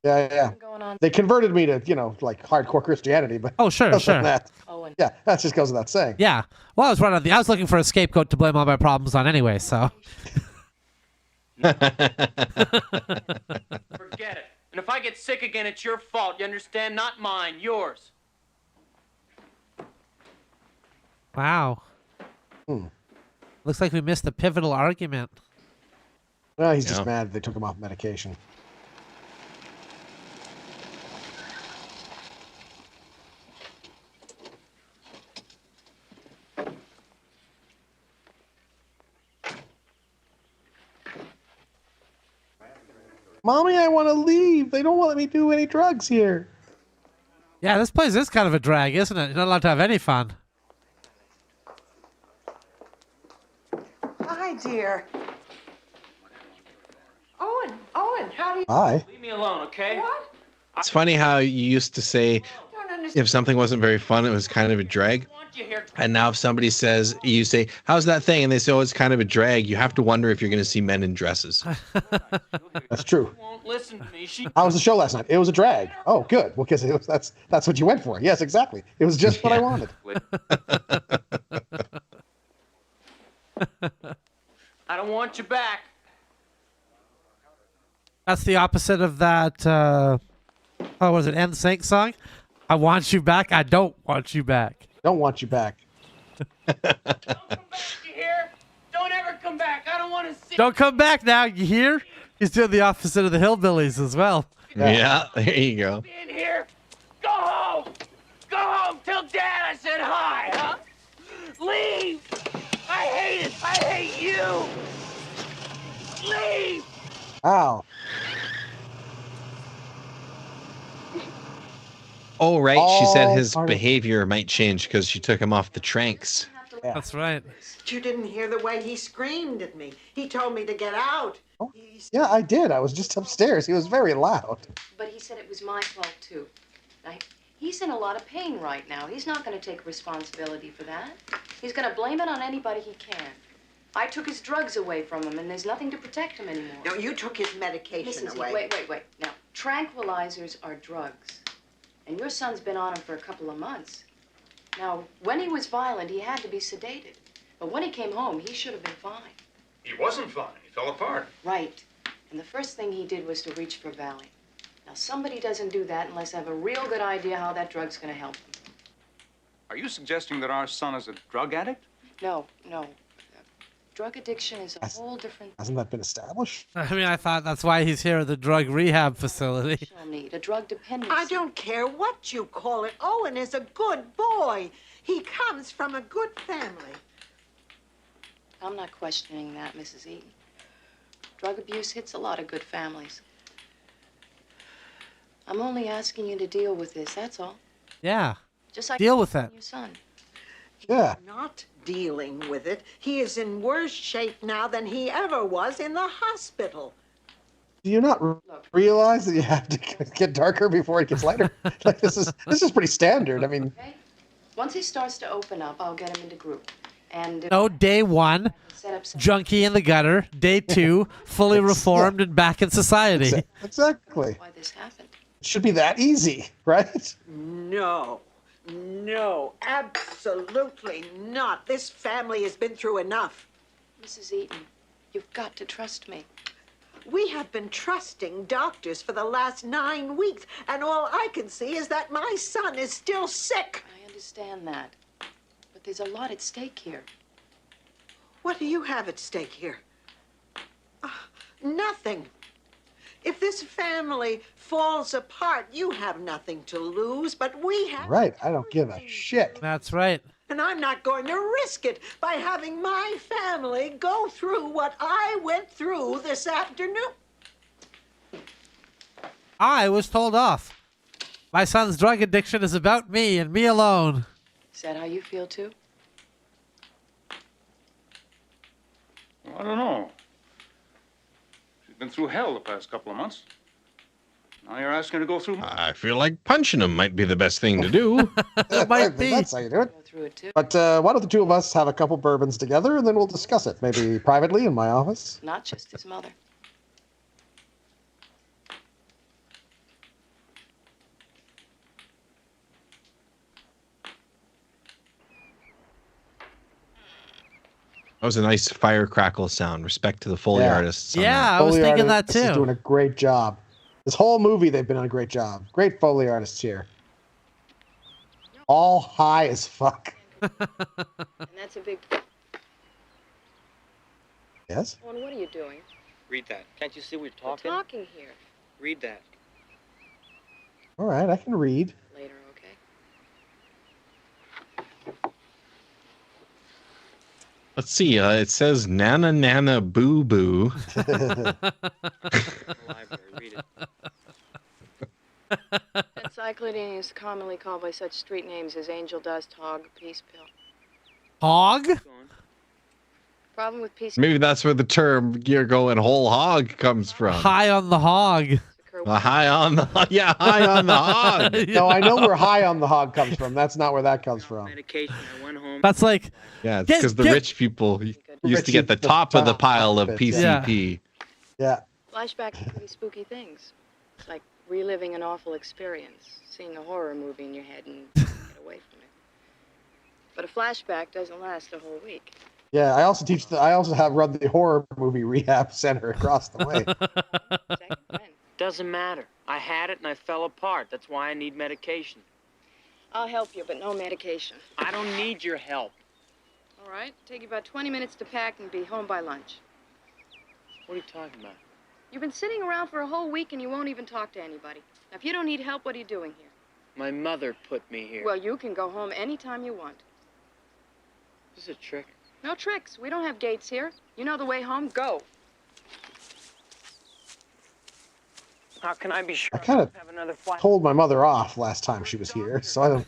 Yeah. Going on. They converted me to like hardcore Christianity, but Oh sure, other sure. than that, Owen. yeah, that just goes without saying. Yeah. Well, I was looking for a scapegoat to blame all my problems on anyway, so. Forget it. And if I get sick again, it's your fault. You understand? Not mine. Yours. Wow. Looks like we missed a pivotal argument. Well, he's just mad they took him off medication. Mommy, I want to leave. They don't let me do any drugs here. Yeah, this place is kind of a drag, isn't it? You're not allowed to have any fun. Hi, dear. Owen, how do you... Hi. Leave me alone, okay? What? It's funny how you used to say I don't understand. if something wasn't very fun, it was kind of a drag. And now if somebody says, you say, how's that thing? And they say, oh, it's kind of a drag. You have to wonder if you're going to see men in dresses. That's true. Won't listen to me. How was the show last night? It was a drag. Oh, good. Well, because that's what you went for. Yes, exactly. It was just what I wanted. I don't want you back. That's the opposite of that, what was it, NSYNC song? I want you back, I don't want you back. Don't want you back. You hear? Don't ever come back. I don't want to see. Don't come back now, you hear? He's doing the opposite of the Hillbillies as well. Yeah, there you go. Be in here. Go home. Go home. Tell Dad I said hi, huh? Leave. I hate it. I hate you. Leave. Ow. Oh, right. She said his part of- behavior might change because she took him off the tranks. That's right. You didn't hear the way he screamed at me. He told me to get out. Yeah, I did. I was just upstairs. He was very loud. But he said it was my fault, too. Now, he's in a lot of pain right now. He's not going to take responsibility for that. He's going to blame it on anybody he can. I took his drugs away from him, and there's nothing to protect him anymore. No, you took his medication Mrs. away. Wait. Now, tranquilizers are drugs. And your son's been on them for a couple of months. Now, when he was violent, he had to be sedated. But when he came home, he should have been fine. He wasn't fine. He fell apart. Right. And the first thing he did was to reach for Valium. Now, somebody doesn't do that unless they have a real good idea how that drug's going to help them. Are you suggesting that our son is a drug addict? No. Drug addiction is a whole different Hasn't that been established? I mean, I thought that's why he's here at the drug rehab facility. need, a drug dependency. I don't care what you call it. Owen is a good boy. He comes from a good family. I'm not questioning that, Mrs. Eaton. Drug abuse hits a lot of good families. I'm only asking you to deal with this, that's all. Yeah. Just like Deal with it. your son. Yeah. Not dealing with it. He is in worse shape now than he ever was in the hospital. Do you not realize that you have to get darker before it gets lighter? Like this is pretty standard. I mean, Okay? Once he starts to open up, I'll get him into group. And No, day 1, junkie in the gutter. Day 2, fully reformed and back in society. Exactly. why this happened. It should be that easy, right? No, no, absolutely not. This family has been through enough. Mrs. Eaton, you've got to trust me. We have been trusting doctors for the last 9 weeks, and all I can see is that my son is still sick. I understand that. But there's a lot at stake here. What do you have at stake here? Nothing. If this family falls apart, you have nothing to lose, but we have. Right. I don't give a shit. That's right. And I'm not going to risk it by having my family go through what I went through this afternoon. I was told off. My son's drug addiction is about me and me alone. Is that how you feel too? I don't know. She's been through hell the past couple of months. Now you're asking her to go through. I feel like punching him might be the best thing to do. It might be. That's how you do it. Go through it too. But why don't the two of us have a couple bourbons together and then we'll discuss it, maybe privately in my office. Not just his mother. That was a nice fire crackle sound. Respect to the Foley artists. on Yeah, that. I was Foley thinking that artists is too. doing a great job. This whole movie, they've been doing a great job. Great Foley artists here. All high as fuck. And that's a big... Yes? Owen, what are you doing? Read that. Can't you see we're We're talking? talking here. Read that. All right, I can read. Later, okay? Let's see. It says Nana Nana Boo Boo. Library. Read it. Encyclopedia is commonly called by such street names as angel dust, hog, peace pill. Hog? Problem with peace Maybe that's where the term "you're going whole hog" comes from. High on the hog. High on the high on the hog. No, I know where high on the hog comes from. That's not where that comes from. Medication. I went home. That's like, Yeah, it's because the rich people used to get the top of the pile of PCP. Yeah. Flashbacks are pretty spooky things. It's like reliving an awful experience, seeing a horror movie in your head and get away from it. But a flashback doesn't last a whole week. Yeah, I also teach. I also have run the horror movie rehab center across the way. Doesn't matter. I had it and I fell apart. That's why I need medication. I'll help you, but no medication. I don't need your help. All right, take you about 20 minutes to pack and be home by lunch. What are you talking about? You've been sitting around for a whole week and you won't even talk to anybody. Now, if you don't need help, what are you doing here? My mother put me here. Well, you can go home anytime you want. This is a trick. No tricks. We don't have gates here. You know the way home. Go. How can I be sure I kind of have another flight? told my mother off last time she was here, so I don't.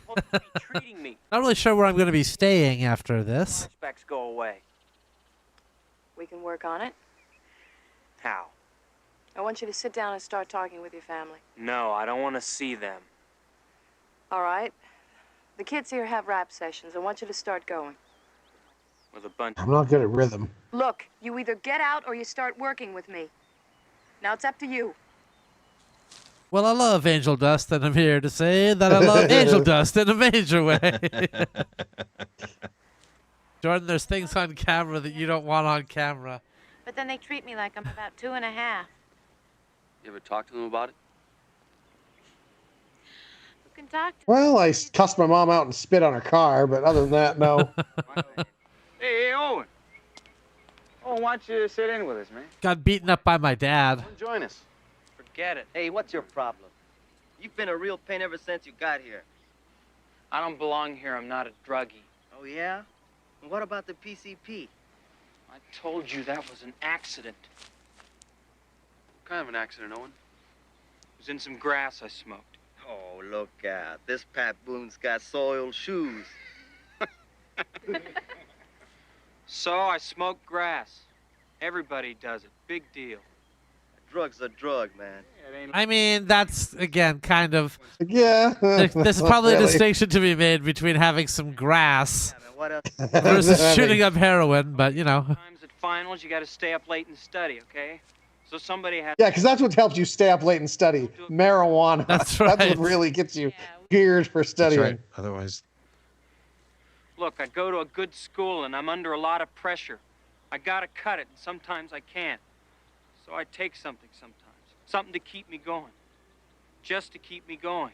Treating me. Not really sure where I'm going to be staying after this. Flashbacks go away. We can work on it. How? I want you to sit down and start talking with your family. No, I don't want to see them. All right. The kids here have rap sessions. I want you to start going. With a bunch. I'm not good at rhythm. Look, you either get out or you start working with me. Now it's up to you. Well, I love Angel Dust, and I'm here to say that I love Angel Dust in a major way. Jordan, there's things on camera that you don't want on camera. But then they treat me like I'm about 2.5. You ever talk to them about it? Who can talk to Well, I cussed my mom out and spit on her car, but other than that, no. Hey, Owen. Oh, why don't you sit in with us, man? Got beaten up by my dad. Join us. Forget it. Hey, what's your problem? You've been a real pain ever since you got here. I don't belong here. I'm not a druggie. Oh, yeah? And what about the PCP? I told you that was an accident. What kind of an accident, Owen? It was in some grass I smoked. Oh, look out. This Pat Boone's got soiled shoes. So I smoked grass. Everybody does it. Big deal. Drug's a drug, man. I mean, that's, again, kind of... Yeah. There's probably a Really. distinction to be made between having some grass what else? versus shooting up heroin, but you know. Times at finals, you got to stay up late and study, okay? So somebody has. Yeah, because that's what helps you stay up late and study. Marijuana. That's right. That's what really gets you geared for studying. That's right. Otherwise, Look, I go to a good school and I'm under a lot of pressure. I gotta cut it, and sometimes I can't. So I take something sometimes. Something to keep me going. Just to keep me going.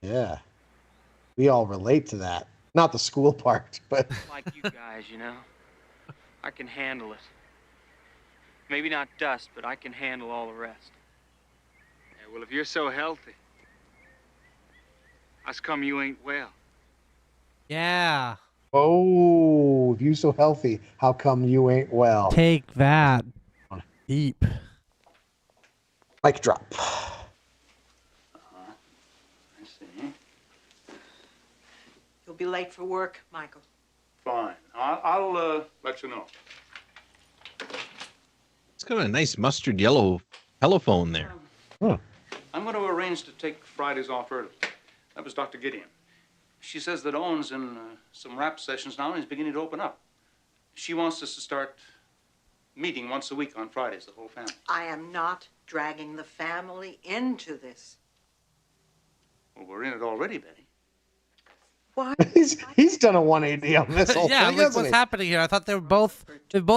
Yeah. We all relate to that. Not the school part, but Like you guys, you know? I can handle it. Maybe not dust, but I can handle all the rest. Yeah, well, if you're so healthy, how's come you ain't well? Yeah. oh, if you so healthy, how come you ain't well? Take that. Deep. Mic drop. I see. You'll be late for work, Michael. Fine. I'll let you know. it's got a nice mustard yellow telephone there. I'm going to arrange to take Fridays off early. That was Dr. Gideon. She says that Owen's in some rap sessions now and he's beginning to open up. She wants us to start meeting once a week on Fridays, the whole family. I am not dragging the family into this. Well, we're in it already, Betty. Why? He's done a 180 on this whole Yeah, thing. look Hasn't what's he? happening here. I thought they've both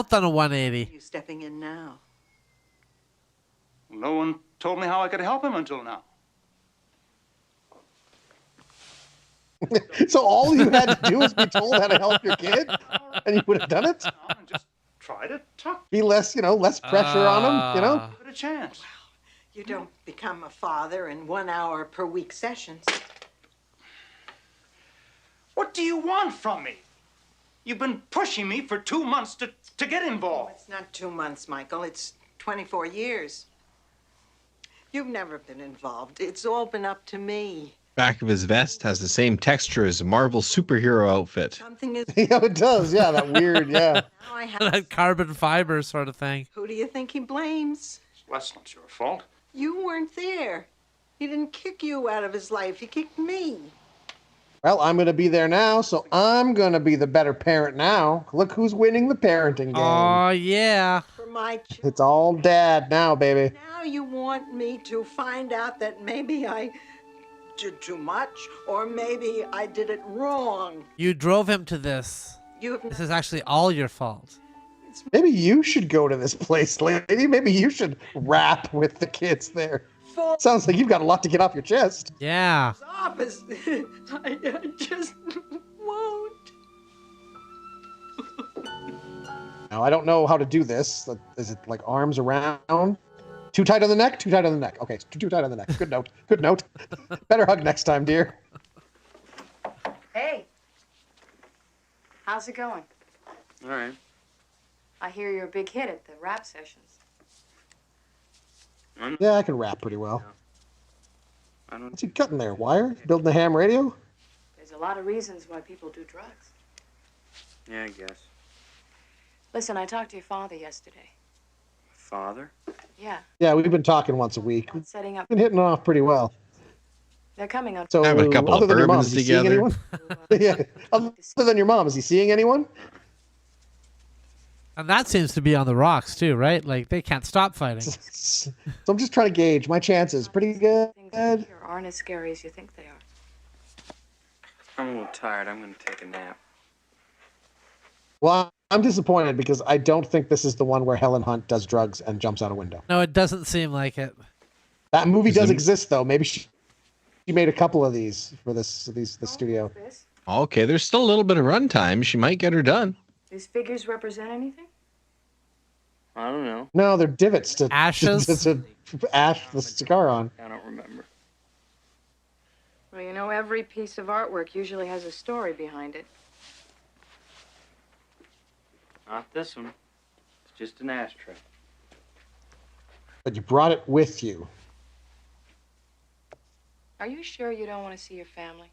done a 180. You stepping in now? No one told me how I could help him until now. So all you had to do was be told how to help your kid, and you would have done it. Just try to talk. Be less, less pressure on him. Give it a chance. You don't become a father in 1 hour per week sessions. What do you want from me? You've been pushing me for 2 months to get involved. It's not 2 months, Michael. It's 24 years. You've never been involved. It's all been up to me. Back of his vest has the same texture as a Marvel superhero outfit. Something is. Yeah, it does. Yeah, that weird. Yeah. Now I have. That carbon fiber sort of thing. Who do you think he blames? Well, that's not your fault. You weren't there. He didn't kick you out of his life. He kicked me. Well, I'm going to be there now, so I'm going to be the better parent now. Look who's winning the parenting game. Oh, yeah. For my children. It's all dad now, baby. Now you want me to find out that maybe I did too much, or maybe I did it wrong. You drove him to this. This is actually all your fault. Maybe you should go to this place, lady. Maybe you should rap with the kids there. Sounds like you've got a lot to get off your chest. Yeah. Office. I just won't. Now, I don't know how to do this. Is it like arms around? Too tight on the neck? Too tight on the neck. Okay, too tight on the neck. Good note. Good note. Better hug next time, dear. Hey. How's it going? All right. I hear you're a big hit at the rap sessions. Yeah, I can rap pretty well. I don't. What's he cutting there? Wire? Building a ham radio? There's a lot of reasons why people do drugs. Yeah, I guess. Listen, I talked to your father yesterday. Father? Yeah, Yeah, we've been talking once a week. We've setting up. been hitting it off pretty well. They're coming on. So, Have a couple other of than your mom, bourbons is he seeing together. anyone? Yeah. Other than your mom, is he seeing anyone? And that seems to be on the rocks, too, right? Like, they can't stop fighting. So I'm just trying to gauge my chances. Pretty good. Things here aren't as scary as you think they are. I'm a little tired. I'm going to take a nap. Well, I'm disappointed because I don't think this is the one where Helen Hunt does drugs and jumps out a window. No, it doesn't seem like it. That movie does exist, though. Maybe she made a couple of these for the studio. Okay, there's still a little bit of runtime. She might get her done. These figures represent anything? I don't know. No, they're divots to Ashes? to ash the cigar on. I don't remember. Well, you know, every piece of artwork usually has a story behind it. Not this one. It's just an ashtray. But you brought it with you. Are you sure you don't want to see your family?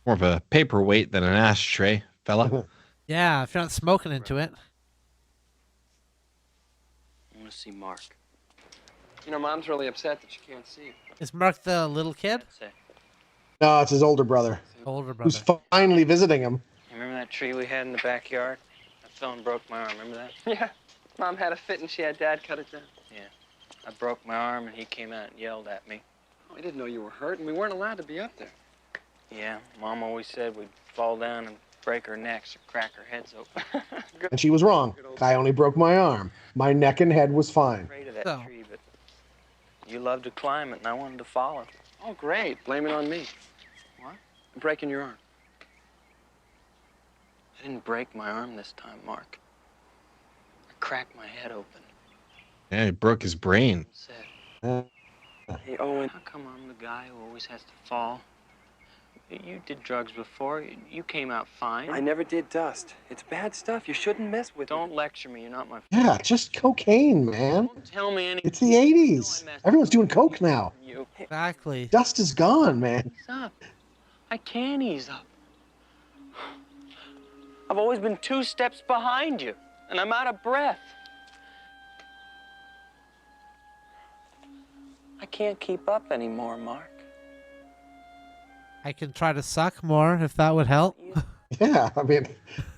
More of a paperweight than an ashtray, fella. Yeah, if you're not smoking into it. I want to see Mark. You know, Mom's really upset that she can't see you. Is Mark the little kid? Say. No, it's his older brother. Older Who's brother. finally visiting him. Remember that tree we had in the backyard? I fell and broke my arm. Remember that? Yeah. Mom had a fit and she had Dad cut it down. Yeah. I broke my arm and he came out and yelled at me. Oh, I didn't know you were hurt and we weren't allowed to be up there. Yeah, Mom always said we'd fall down and break our necks or crack our heads open. And she was wrong. I only broke my arm. My neck and head was fine. Afraid of that tree, but you loved to climb it and I wanted to follow. Oh, great. Blame it on me. What? Breaking your arm. I didn't break my arm this time, Mark. I cracked my head open. Yeah, he broke his brain. Hey, Owen. How come I'm the guy who always has to fall? You did drugs before. You came out fine. I never did dust. It's bad stuff. You shouldn't mess with it. Don't lecture me. You're not my Yeah, just cocaine, man. Don't tell me anything. It's the 80s. Everyone's doing coke now. You. Exactly. Dust is gone, man. Ease up. I can't ease up. I've always been 2 steps behind you, and I'm out of breath. I can't keep up anymore, Mark. I can try to suck more if that would help. Yeah, I mean,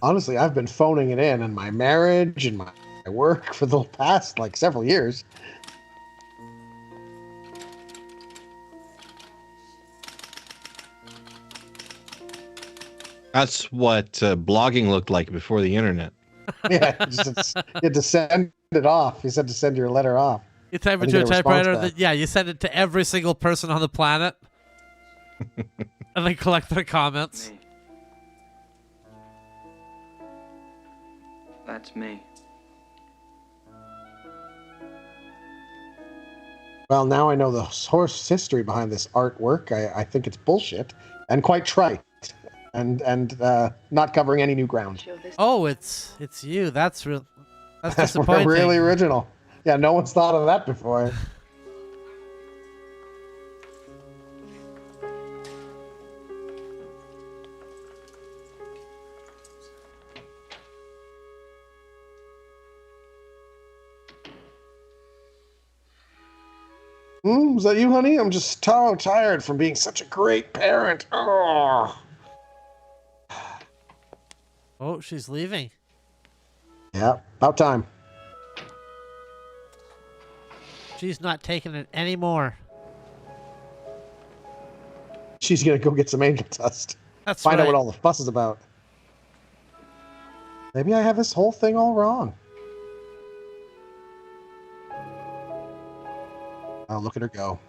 honestly, I've been phoning it in my marriage and my work for the past, like, several years. That's what blogging looked like before the internet. Yeah, you had to send it off. You said to send your letter off. You type And into you a get a response typewriter. back. Yeah, you send it to every single person on the planet. And then collect their comments. That's me. Well, now I know the source history behind this artwork. I think it's bullshit and quite trite, and not covering any new ground. Oh, it's you. That's real. That's disappointing. Really original. Yeah, no one's thought of that before. Was that you, honey? I'm just so tired from being such a great parent. Oh. Oh, she's leaving. Yeah, about time. She's not taking it anymore. She's gonna go get some angel dust. That's Find out right. what all the fuss is about. Maybe I have this whole thing all wrong. Oh, look at her go.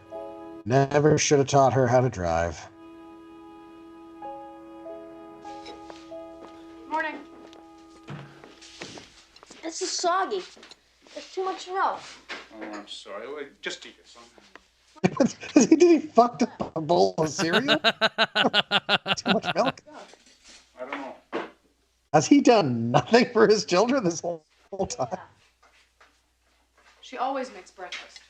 Never should have taught her how to drive. Morning. This is soggy. There's too much milk. Oh, I'm sorry. Wait, just eat it, son. Did he fucked up a bowl of cereal? Too much milk? I don't know. Has he done nothing for his children this whole time? She always makes breakfast.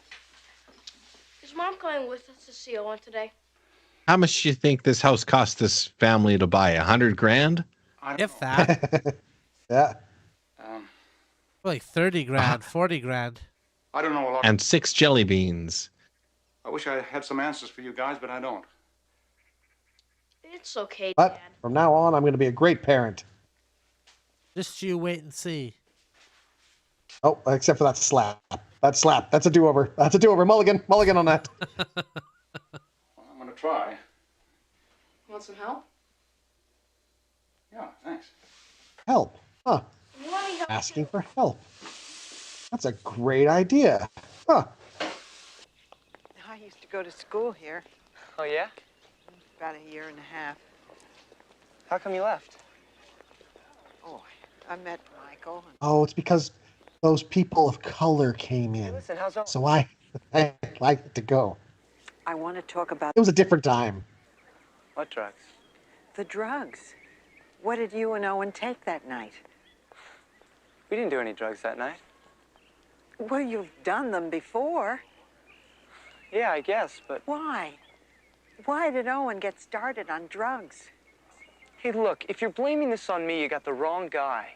Is Mom coming with us to see Owen today? How much do you think this house cost this family to buy? $100 grand? If that. Yeah. Like 30 grand, 40 grand. I don't know a lot. And 6 jelly beans. I wish I had some answers for you guys, but I don't. It's okay, But Dad. from now on, I'm going to be a great parent. Just you wait and see. Oh, except for that slap. That slap. That's a do-over. That's a do-over. Mulligan. Mulligan on that. Well, I'm going to try. Want some help? Yeah, thanks. Help. Huh. You want any help? Asking for help. That's a great idea. Huh. I used to go to school here Oh, yeah? about a year and a half. How come you left? Oh, I met Michael. Oh, it's because those people of color came in. Listen, how's Owen? So I like to go. I want to talk about It was a different time. What drugs? the drugs. What did you and Owen take that night? We didn't do any drugs that night. Well, you've done them before. Yeah, I guess, but... Why? Why did Owen get started on drugs? Hey, look, if you're blaming this on me, you got the wrong guy.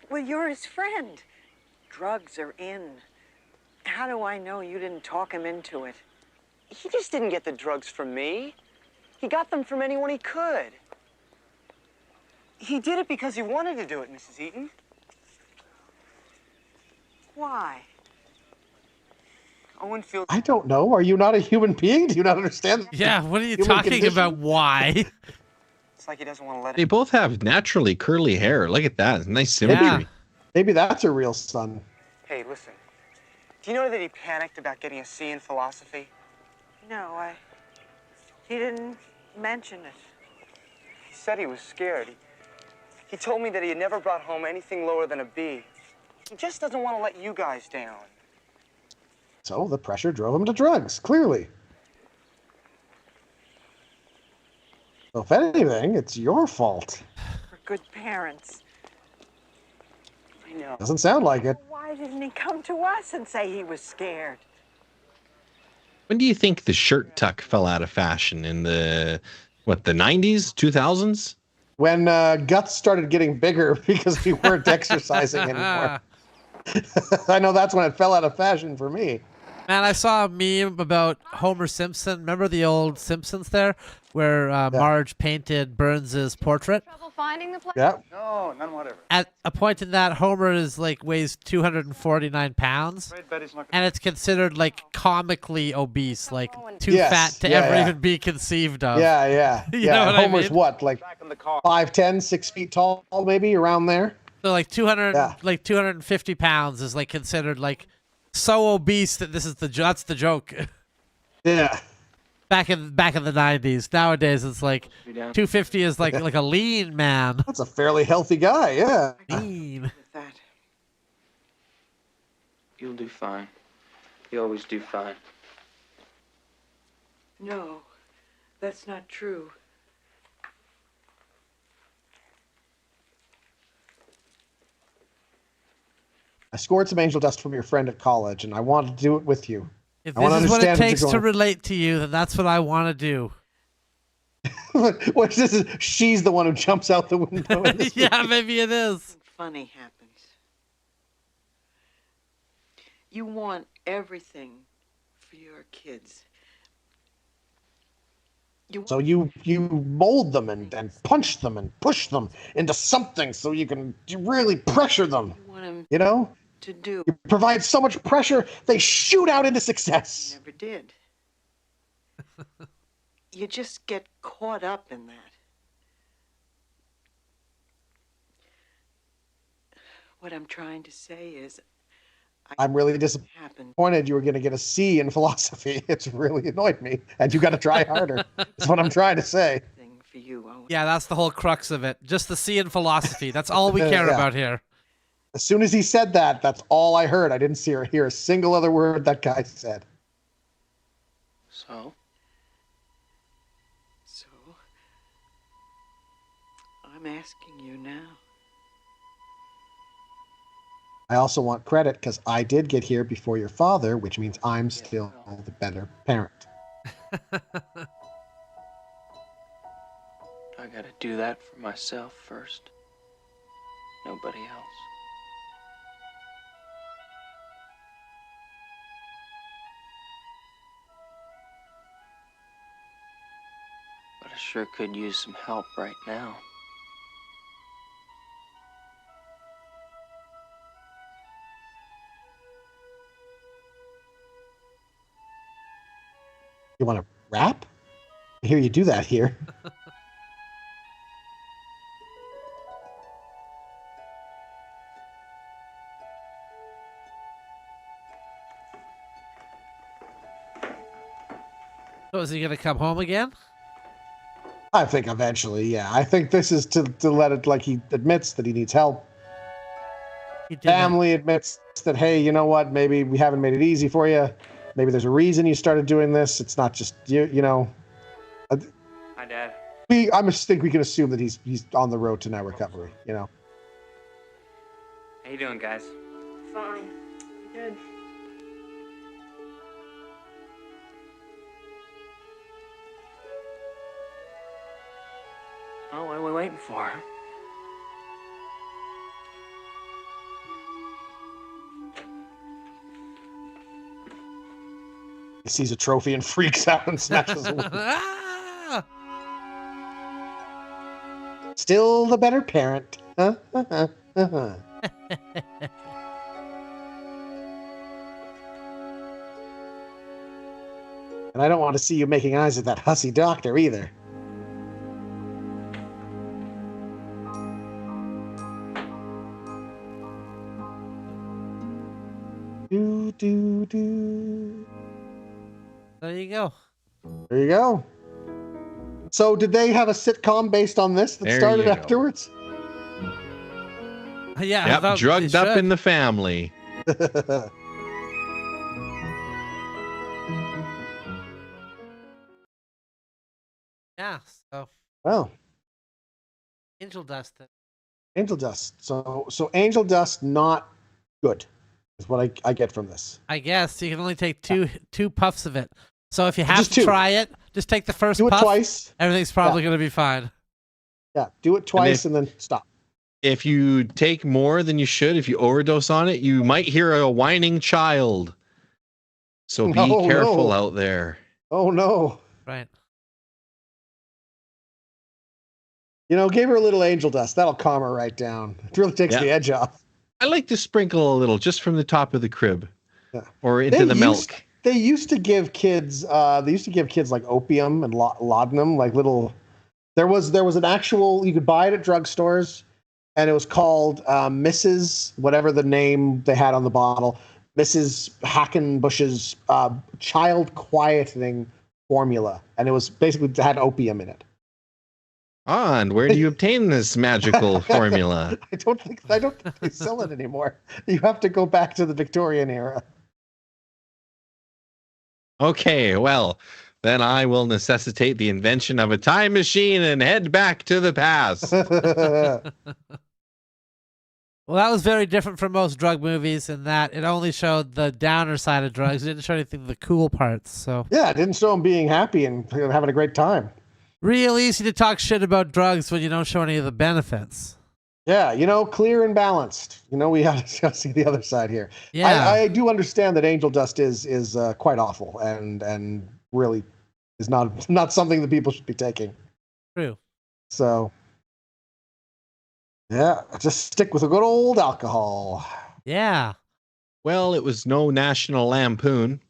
Well, you're his friend. Drugs are in. How do I know you didn't talk him into it? He just didn't get the drugs from me. He got them from anyone he could. He did it because he wanted to do it, Mrs. Eaton. Why? Owen feels... I don't know. Are you not a human being? Do you not understand? Yeah, what are you human talking condition? about? Why? It's like he doesn't want to let They it... both have naturally curly hair. Look at that. Nice symmetry. Maybe that's a real son. Hey, listen. Do you know that he panicked about getting a C in philosophy? No, he didn't mention it. He said he was scared. He told me that he had never brought home anything lower than a B. He just doesn't want to let you guys down. So the pressure drove him to drugs, clearly. So if anything, it's your fault. We're good parents. I know. Doesn't sound like it. Why didn't he come to us and say he was scared? When do you think the shirt tuck fell out of fashion? In the 90s, 2000s? When guts started getting bigger because we weren't exercising anymore. I know that's when it fell out of fashion for me. Man, I saw a meme about Homer Simpson. Remember the old Simpsons there? Where Marge painted Burns's portrait? Trouble finding the place? Yeah. No, none whatever. At a point in that, Homer is like weighs 249 pounds. And it's considered like comically obese, like too fat to ever even be conceived of. Yeah. You know what I Homer's mean? what, like 5'10", 6 feet tall, maybe around there. So like 250 pounds is like considered like so obese that this is that's the joke. Yeah. Back in the 90s. Nowadays it's like 250 is like a lean man. That's a fairly healthy guy, yeah. Lean. You'll do fine. You always do fine. No, that's not true. I scored some angel dust from your friend at college, and I wanted to do it with you. If I wanna this is what it understand takes you're to going- relate to you, then that's what I want to do. What this is? She's the one who jumps out the window. in this Yeah, movie. maybe it is. Funny happens. You want everything for your kids. So you mold them and punch them and push them into something so you can really pressure them. Want him You know? to do. You provide so much pressure, they shoot out into success. Never did. You just get caught up in that. What I'm trying to say is, I'm really disappointed you were going to get a C in philosophy. It's really annoyed me, and you got to try harder. That's what I'm trying to say. for you, Owen. Yeah, that's the whole crux of it. Just the C in philosophy. That's all we care Yeah. about here. As soon as he said that, that's all I heard. I didn't hear a single other word that guy said. So? So, I'm asking you now. I also want credit because I did get here before your father, which means I'm still the better parent. I gotta do that for myself first. Nobody else. But I sure could use some help right now. You want to rap? I hear you do that here. So is he going to come home again? I think eventually, yeah. I think this is to let it, like, he admits that he needs help. Family admits that, hey, you know what? Maybe we haven't made it easy for you. Maybe there's a reason you started doing this. It's not just you know. Hi, Dad. I just think we can assume that he's on the road to now recovery. You know. How you doing, guys? Fine. Good. Oh, what are we waiting for? He sees a trophy and freaks out and snatches it away. Ah! Still the better parent. And I don't want to see you making eyes at that hussy doctor either. Do. There you go. There you go. So did they have a sitcom based on this that There started you go. afterwards? Yeah. Yep, drugged up in the family. Yeah. So. Well. Angel Dust. Angel Dust. So Angel Dust not good is what I get from this. I guess you can only take two puffs of it. So if you have Just to two. try it, just take the first Do it puff. twice. Everything's probably going to be fine. Yeah, do it twice and then stop. If you take more than you should, if you overdose on it, you might hear a whining child. So be careful out there. Oh no. Right. Give her a little angel dust. That'll calm her right down. It really takes the edge off. I like to sprinkle a little just from the top of the crib or into the milk. They used to give kids like opium and laudanum, like little. There was an actual, you could buy it at drugstores, and it was called Mrs. whatever the name they had on the bottle, Mrs. Hackenbush's child quietening formula, and it was basically had opium in it. And where do you obtain this magical formula? I don't think they sell it anymore. You have to go back to the Victorian era. Okay, well, then I will necessitate the invention of a time machine and head back to the past. Well, that was very different from most drug movies in that it only showed the downer side of drugs. It didn't show anything of the cool parts. So yeah, it didn't show them being happy and having a great time. Real easy to talk shit about drugs when you don't show any of the benefits. Yeah, clear and balanced. We have to see the other side here. Yeah. I do understand that angel dust is quite awful and really is not something that people should be taking. True. So, yeah, just stick with a good old alcohol. Yeah. Well, it was no National Lampoon,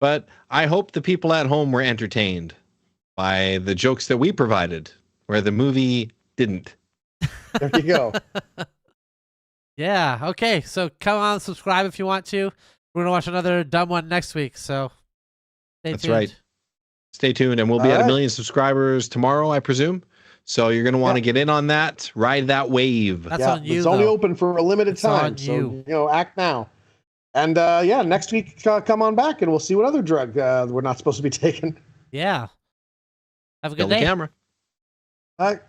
but I hope the people at home were entertained by the jokes that we provided, where the movie didn't. There you go. Yeah. Okay. So come on, subscribe if you want to. We're gonna watch another dumb one next week. So That's right. Stay tuned, and we'll be at 1 million subscribers tomorrow, I presume. So you're gonna want to get in on that, ride that wave. That's on you. It's only open for a limited time, on so act now. And next week come on back, and we'll see what other drug we're not supposed to be taking. Yeah. Have a good Kill day. the camera. Bye.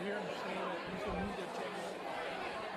Hear him saying it. He said, "You need to check it out."